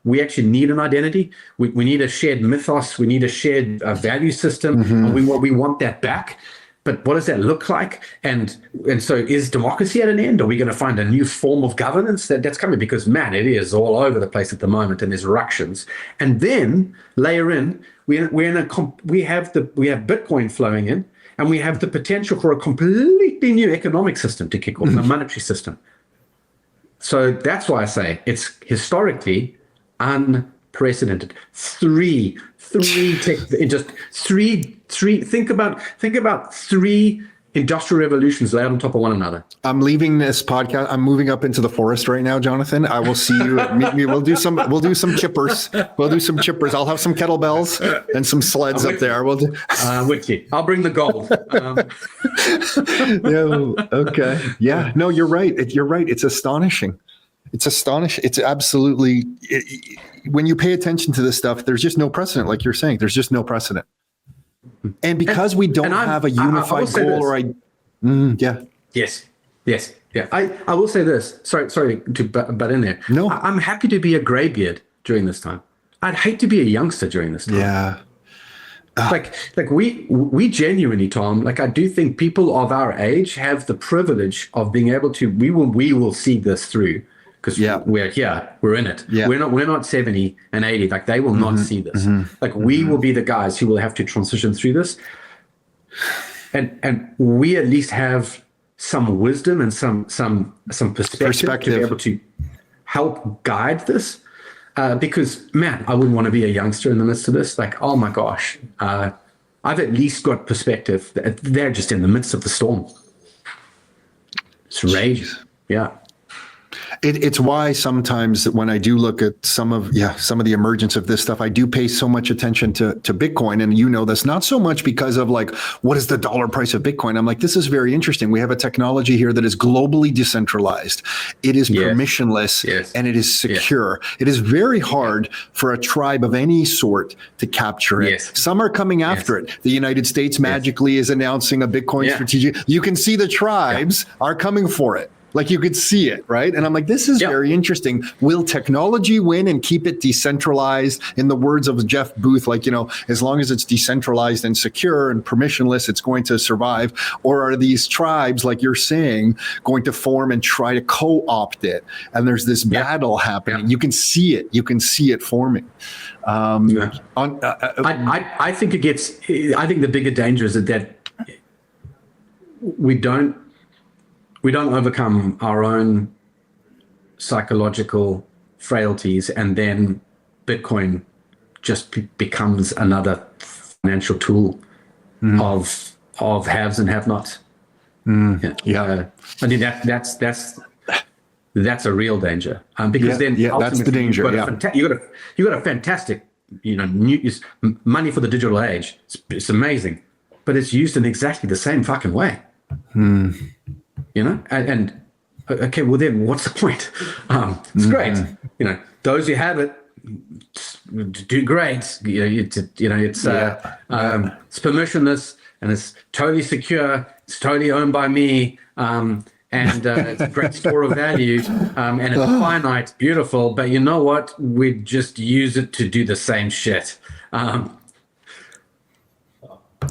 We actually need an identity. We need a shared mythos. We need a shared value system. And we want that back. But what does that look like? And so is democracy at an end? Are we going to find a new form of governance that's coming? Because, man, it is all over the place at the moment, and there's ructions. And then layer in, we have Bitcoin flowing in, and we have the potential for a completely new economic system to kick off, a monetary system. So that's why I say it's historically unprecedented. Think about 3 industrial revolutions laid on top of one another. I'm leaving this podcast. I'm moving up into the forest right now, Jonathan. I will see you. Meet me. We'll do some chippers. I'll have some kettlebells and some sleds up there. We'll do. With you. I'll bring the gold. Okay. Yeah. No, you're right. You're right. It's astonishing. It's astonishing. It's absolutely. When you pay attention to this stuff, there's just no precedent. Like you're saying, there's just no precedent. And because we don't have a unified goal, yeah. Yes. Yeah. I will say this. Sorry to butt in there. No. I'm happy to be a graybeard during this time. I'd hate to be a youngster during this time. Yeah. Like we genuinely, Tom, like I do think people of our age have the privilege of being able to, we will see this through because we're here, we're in it. Yeah. We're not 70 and 80. Like they will not see this. Like we will be the guys who will have to transition through this. And we at least have some wisdom and some perspective to be able to help guide this. Because, man, I wouldn't want to be a youngster in the midst of this. Like, oh my gosh, I've at least got perspective. They're just in the midst of the storm. It's rage. Yeah. It's why sometimes when I do look at some of the emergence of this stuff, I do pay so much attention to Bitcoin. And you know this, not so much because of like, what is the dollar price of Bitcoin? I'm like, this is very interesting. We have a technology here that is globally decentralized. It is permissionless and it is secure. It is very hard for a tribe of any sort to capture it. Some are coming after it. The United States magically is announcing a Bitcoin strategy. You can see the tribes are coming for it. Like you could see it, right? And I'm like, this is very interesting. Will technology win and keep it decentralized? In the words of Jeff Booth, like, you know, as long as it's decentralized and secure and permissionless, it's going to survive. Or are these tribes, like you're saying, going to form and try to co-opt it? And there's this battle happening. You can see it. You can see it forming. I think it gets, I think the bigger danger is that we don't overcome our own psychological frailties, and then Bitcoin just becomes another financial tool of haves and have-nots. I think that's a real danger, because then that's the danger. You got a fantastic, money for the digital age. It's amazing, but it's used in exactly the same fucking way. You know, and okay, well then, what's the point? It's great. You know, those who have it do great. It's permissionless and it's totally secure. It's totally owned by me, and it's a great store of value, and it's finite, beautiful. But you know what? We just use it to do the same shit.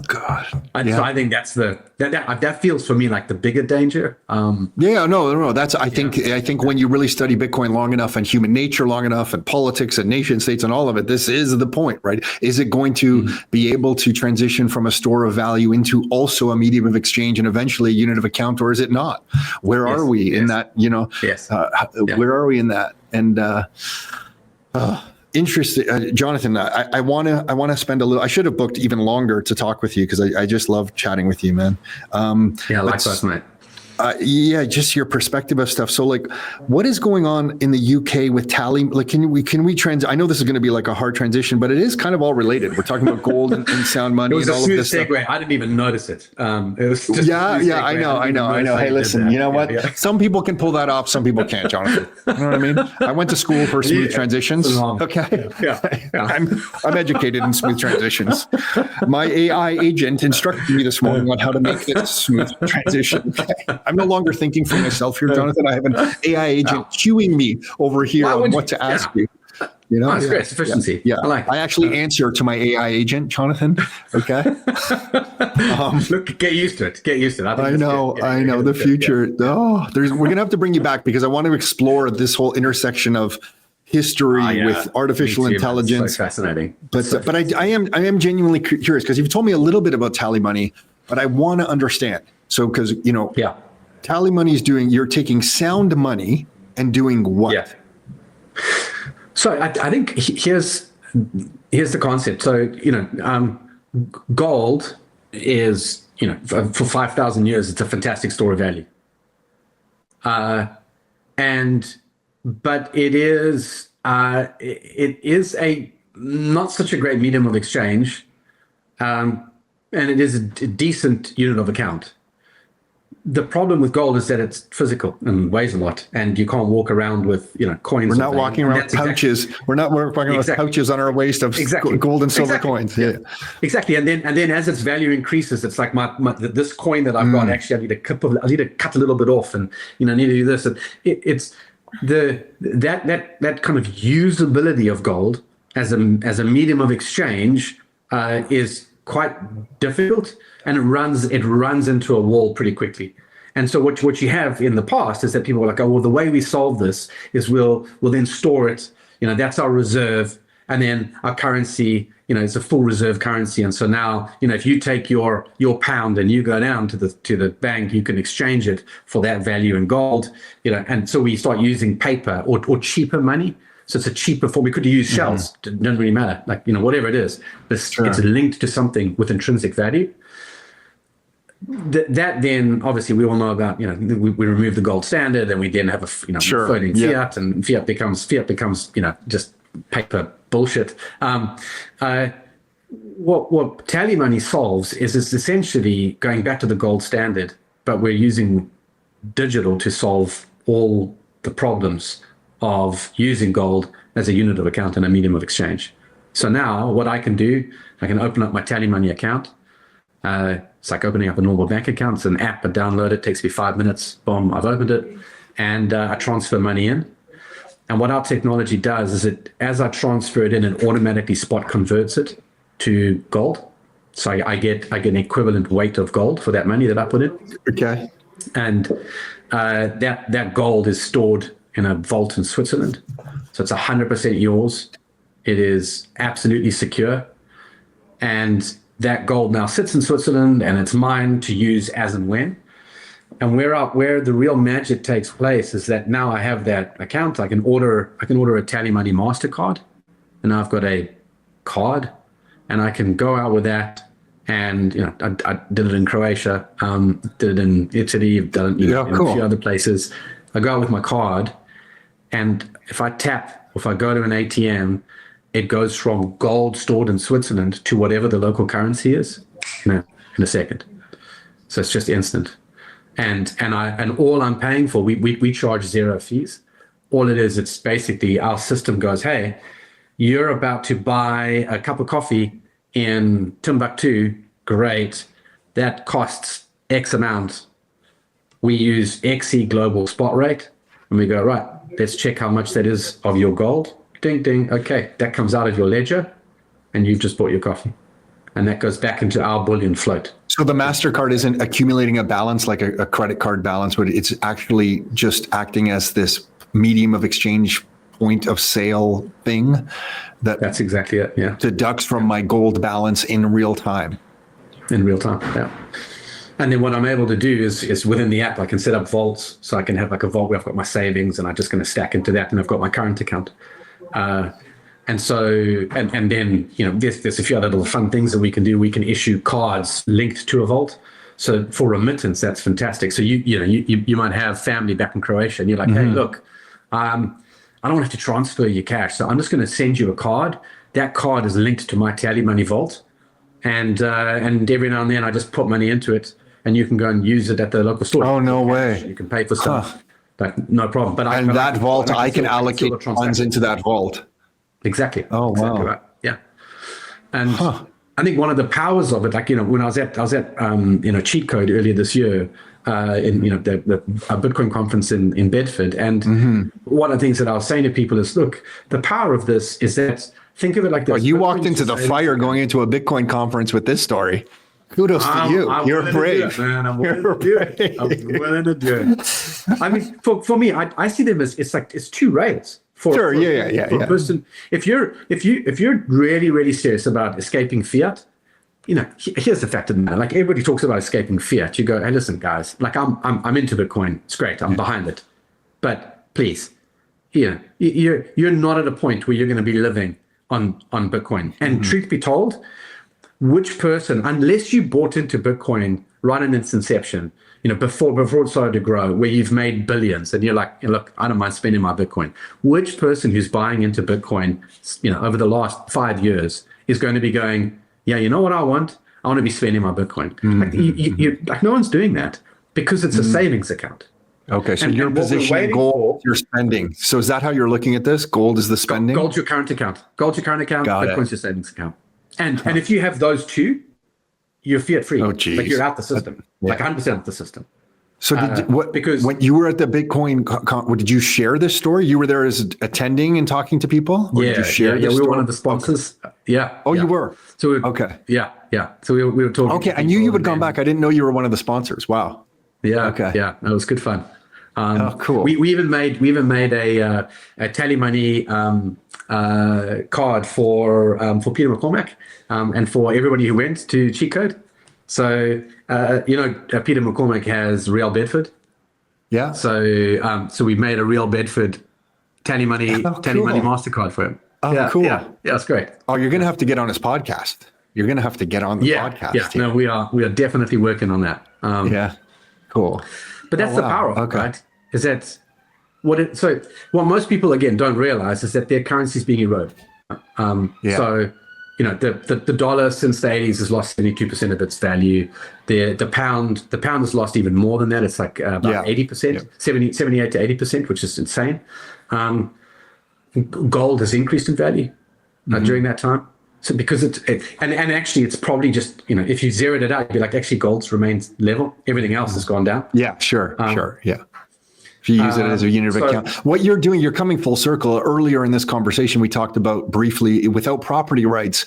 God. So I think that's that feels for me like the bigger danger. That's I think when you really study Bitcoin long enough and human nature long enough and politics and nation states and all of it, this is the point, right? Is it going to be able to transition from a store of value into also a medium of exchange and eventually a unit of account, or is it not? Where are we in that? You know, where are we in that? And interesting, Jonathan. I want to spend a little. I should have booked even longer to talk with you because I just love chatting with you, man. Likewise, mate. Just your perspective of stuff. So, like, what is going on in the UK with Tally? Like, can we I know this is going to be like a hard transition, but it is kind of all related. We're talking about gold and sound money and all of this stuff. I didn't even notice it. It was just I know. Hey, listen, you know what? Yeah. Some people can pull that off. Some people can't, Jonathan. You know what I mean? I went to school for smooth transitions. Okay. I'm educated in smooth transitions. My AI agent instructed me this morning on how to make this smooth transition. I'm no longer thinking for myself here, Jonathan. I have an AI agent cueing me over here on what to ask you. You know, it's great. It's efficiency. I actually answer to my AI agent, Jonathan. Okay. Look, get used to it. I know the future. We're gonna have to bring you back because I want to explore this whole intersection of history with artificial intelligence. So fascinating. But I am genuinely curious because you've told me a little bit about TallyMoney, but I want to understand. So because TallyMoney is you're taking sound money and doing what? Yeah. So I think here's the concept. So gold is for 5,000 years, it's a fantastic store of value. But it is a not such a great medium of exchange, and it is a decent unit of account. The problem with gold is that it's physical and weighs a lot, and you can't walk around with coins. We're not walking around with pouches. We're not walking around with pouches on our waist of gold and silver coins. Yeah, exactly. And then as its value increases, it's like this coin that I've got. Actually, I need to cut a little bit off, and I need to do this. And it's that kind of usability of gold as a medium of exchange is quite difficult, and it runs into a wall pretty quickly. And so what you have in the past is that people are like, oh, well, the way we solve this is we'll then store it. That's our reserve, and then our currency, it's a full reserve currency. And so now, if you take your pound and you go down to the bank, you can exchange it for that value in gold. And so we start using paper or cheaper money. So it's a cheaper form. We could use shells. It doesn't really matter. Like, whatever it is, it's linked to something with intrinsic value. That then, obviously, we all know about, we remove the gold standard, and we then have a, floating fiat, and fiat becomes, just paper bullshit. What TallyMoney solves is essentially going back to the gold standard, but we're using digital to solve all the problems of using gold as a unit of account and a medium of exchange. So now what I can do, I can open up my TallyMoney account. It's like opening up a normal bank account. It's an app. I download it. Takes me 5 minutes. Boom, I've opened it. And I transfer money in. And what our technology does is as I transfer it in, it automatically spot converts it to gold. So I get an equivalent weight of gold for that money that I put in. Okay. And that gold is stored in a vault in Switzerland. So it's 100% yours. It is absolutely secure. And that gold now sits in Switzerland, and it's mine to use as and when. And where the real magic takes place is that now I have that account. I can order a TallyMoney MasterCard, and now I've got a card, and I can go out with that. And I did it in Croatia, did it in Italy, I've done it in a few other places. I go out with my card, and if I tap, if I go to an ATM, it goes from gold stored in Switzerland to whatever the local currency is in a second. So it's just instant. And all I'm paying for, we charge zero fees. All it is, it's basically our system goes, hey, you're about to buy a cup of coffee in Timbuktu. Great. That costs X amount. We use XE global spot rate, and we go, right, let's check how much that is of your gold. Ding, ding. Okay, that comes out of your ledger, and you've just bought your coffee. And that goes back into our bullion float. So the MasterCard isn't accumulating a balance like a credit card balance, but it's actually just acting as this medium of exchange, point of sale thing. That's exactly it, yeah. Deducts from my gold balance in real time. In real time, yeah. And then what I'm able to do is within the app, I can set up vaults. So I can have like a vault where I've got my savings, and I'm just going to stack into that, and I've got my current account. And then, there's a few other little fun things that we can do. We can issue cards linked to a vault. So for remittance, that's fantastic. So you might have family back in Croatia, and you're like, hey, look, I don't want to have to transfer your cash. So I'm just going to send you a card. That card is linked to my TallyMoney vault. And every now and then I just put money into it, and you can go and use it at the local store. Oh, no way. You can pay for stuff. Like, no problem. But I can allocate funds into that vault. Exactly. Oh, exactly wow. Right. Yeah. And I think one of the powers of it, like, when I was at Cheat Code earlier this year, in the Bitcoin conference in Bedford, and one of the things that I was saying to people is, look, the power of this is that, think of it like this. Well, you walked into the fire going into a Bitcoin conference with this story. Kudos to you. You're brave. I'm willing to do it. I'm willing to do it. I mean, for me, I see them as it's two rails. For a person, if you're really, really serious about escaping fiat, here's the fact of the matter. Like, everybody talks about escaping fiat. You go, hey, listen, guys. Like, I'm into Bitcoin. It's great. I'm behind it. But please, you're not at a point where you're going to be living on Bitcoin. And truth be told, which person, unless you bought into Bitcoin right in its inception, before it started to grow, where you've made billions and you're like, look, I don't mind spending my Bitcoin. Which person who's buying into Bitcoin, over the last 5 years is going to be going, yeah, you know what I want? I want to be spending my Bitcoin. Like no one's doing that because it's a savings account. Okay, so you're positioning gold, you're spending. So is that how you're looking at this? Gold is the spending? Gold's your current account. Bitcoin's your savings account. And if you have those two, you're fiat free. Oh, geez. Like you're out the system, like 100% out the system. So when you were at the Bitcoin, did you share this story? You were there as attending and talking to people? Or did you share this we were story? one of the sponsors. Yeah. Oh, you were? So okay. Yeah. So we were talking. Okay, I knew you had gone back. I didn't know you were one of the sponsors. Wow. Yeah. Okay. Yeah, it was good fun. Cool. We even made a TallyMoney card for Peter McCormack and for everybody who went to Cheat Code. So Peter McCormack has Real Bedford. Yeah. So we made a Real Bedford TallyMoney MasterCard for him. Oh, cool. Yeah, it's great. Oh, you're going to have to get on his podcast. You're going to have to get on the podcast. Yeah. No, we are definitely working on that. Yeah. Cool. But that's the power of it, right? Is that what most people again don't realize is that their currency is being eroded. So the dollar since the 80s has lost 72% of its value. The pound has lost even more than that. It's like about 80%, 78 to 80%, which is insane. Gold has increased in value during that time. So because and actually it's probably just, if you zeroed it out, you'd be like, actually gold's remains level. Everything else has gone down. Yeah, sure. Yeah. If you use it as a unit of account. What you're doing, you're coming full circle. Earlier in this conversation, we talked about briefly, without property rights,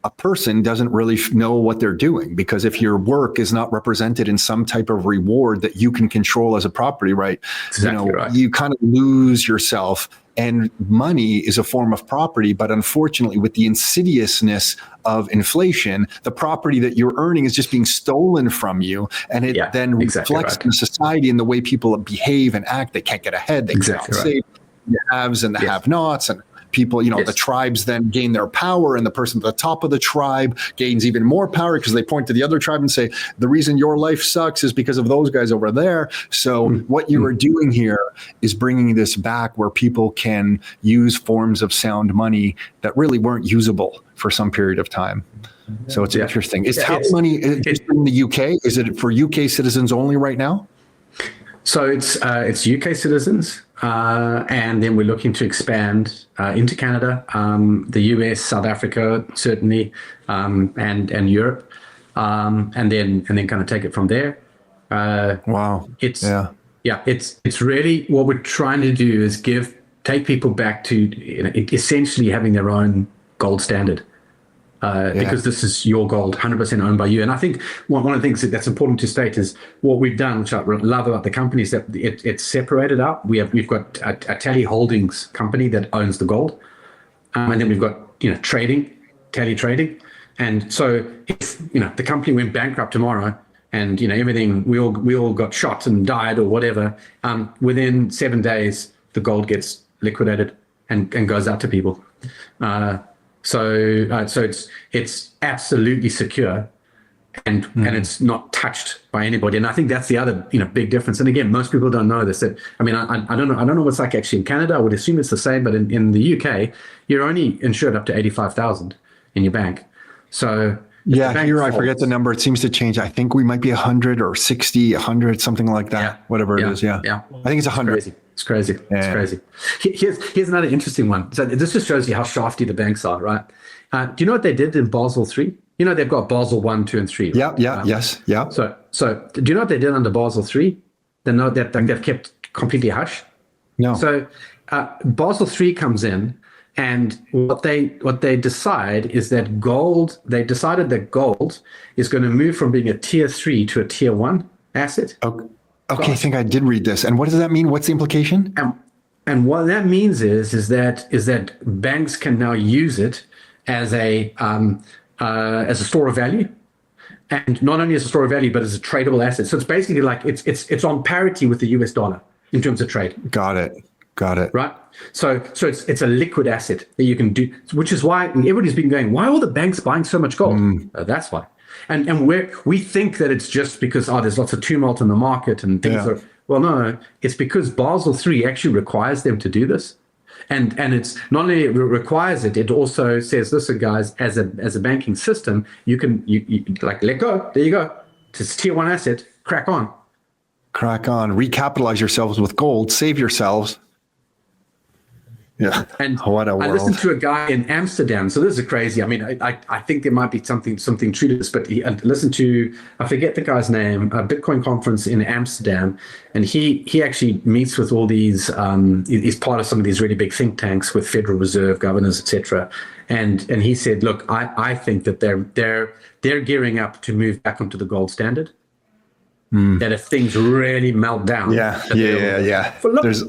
a person doesn't really know what they're doing, because if your work is not represented in some type of reward that you can control as a property right, you kind of lose yourself. And money is a form of property, but unfortunately, with the insidiousness of inflation, the property that you're earning is just being stolen from you, and it then reflects in society in the way people behave and act. They can't get ahead. They can't save. The haves and the have-nots, and people, the tribes then gain their power, and the person at the top of the tribe gains even more power because they point to the other tribe and say, the reason your life sucks is because of those guys over there. So what you are doing here is bringing this back where people can use forms of sound money that really weren't usable for some period of time. So it's interesting. Is TallyMoney just in the UK? Is it for UK citizens only right now? So it's UK citizens, and then we're looking to expand into Canada, the US, South Africa, certainly, and Europe, and then kind of take it from there. Wow! It's really what we're trying to do is take people back to essentially having their own gold standard. Because this is your gold, 100% owned by you. And I think one of the things that's important to state is what we've done, which I love about the company, is that it's separated out. We've got a Tally Holdings company that owns the gold, and then we've got Tally Trading. And so if the company went bankrupt tomorrow, and everything, we all got shot and died or whatever, within 7 days the gold gets liquidated and goes out to people. So it's absolutely secure, and it's not touched by anybody. And I think that's the other big difference. And again, most people don't know this. I don't know what's like actually in Canada. I would assume it's the same, but in the UK, you're only insured up to 85,000 in your bank. So here I forget the number. It seems to change. I think we might be 100 or 60, 100, something like that. Whatever it is. Yeah. I think it's 100. It's crazy. It's crazy. Here's another interesting one. So this just shows you how shafty the banks are, right? Do you know what they did in Basel III? They've got Basel 1, 2, and 3. Right? Yes. So do you know what they did under Basel III? They've kept completely hush. No. So Basel III comes in, and what they decide is that gold. They decided that gold is going to move from being a tier 3 to a tier 1 asset. Okay, I think I did read this. And what does that mean? What's the implication? And what that means is that banks can now use it as a store of value, and not only as a store of value, but as a tradable asset. So it's basically like it's on parity with the US dollar in terms of trade. Got it. Right. So it's a liquid asset that you can do, which is why everybody's been going, why are all the banks buying so much gold? That's why. And we think that it's just because there's lots of tumult in the market and things are, well, no, it's because Basel III actually requires them to do this. And it's not only requires it, it also says, listen, guys, as a banking system, you like, let go. There you go. It's tier one asset. Crack on. Recapitalize yourselves with gold. Save yourselves. Yeah. And what a world. I listened to a guy in Amsterdam. So this is crazy. I mean, I think there might be something true to this, but I listened to, I forget the guy's name, a Bitcoin conference in Amsterdam. And he actually meets with all these, he's part of some of these really big think tanks with Federal Reserve governors, etc. And he said, look, I think that they're gearing up to move back onto the gold standard. That if things really melt down. Yeah. Look, there's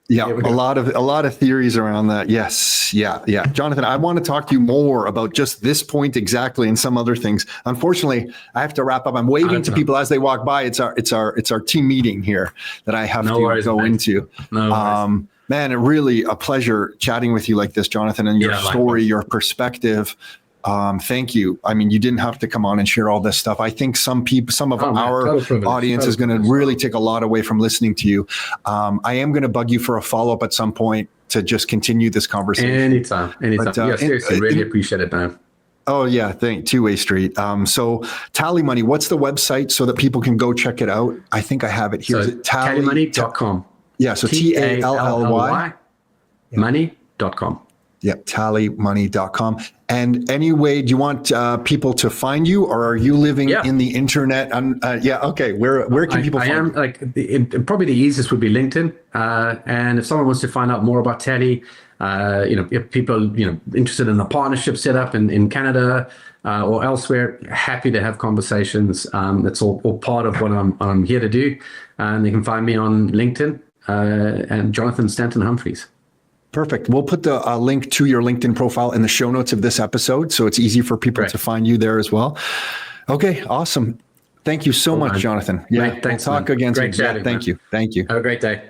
a lot of theories around that. Yes. Yeah. Jonathan, I want to talk to you more about just this point exactly and some other things. Unfortunately, I have to wrap up. I'm waving to people as they walk by. It's our team meeting here that I have to go into. No worries. Man, it really a pleasure chatting with you like this, Jonathan, and your story, your perspective. Thank you. I mean, you didn't have to come on and share all this stuff. I think some of our audience is going to really take a lot away from listening to you. I am going to bug you for a follow-up at some point to just continue this conversation. Anytime. But, seriously, really appreciate it, man. Oh yeah, two-way street. So TallyMoney, what's the website so that people can go check it out? I think I have it here. So TallyMoney.com. Yeah, so TALLY money.com. Yep, TallyMoney.com. And anyway, do you want people to find you, or are you living in the internet? Okay. Where can people find you? Probably the easiest would be LinkedIn. And if someone wants to find out more about Tally, if people interested in a partnership setup in Canada or elsewhere, happy to have conversations. That's all part of what I'm here to do. And they can find me on LinkedIn and Jonathan Stanton-Humphreys. Perfect. We'll put the link to your LinkedIn profile in the show notes of this episode, so it's easy for people to find you there as well. Okay, awesome. Thank you so much, Jonathan. Yeah, thanks. We'll talk again soon. Great chatting. Thank you. Have a great day.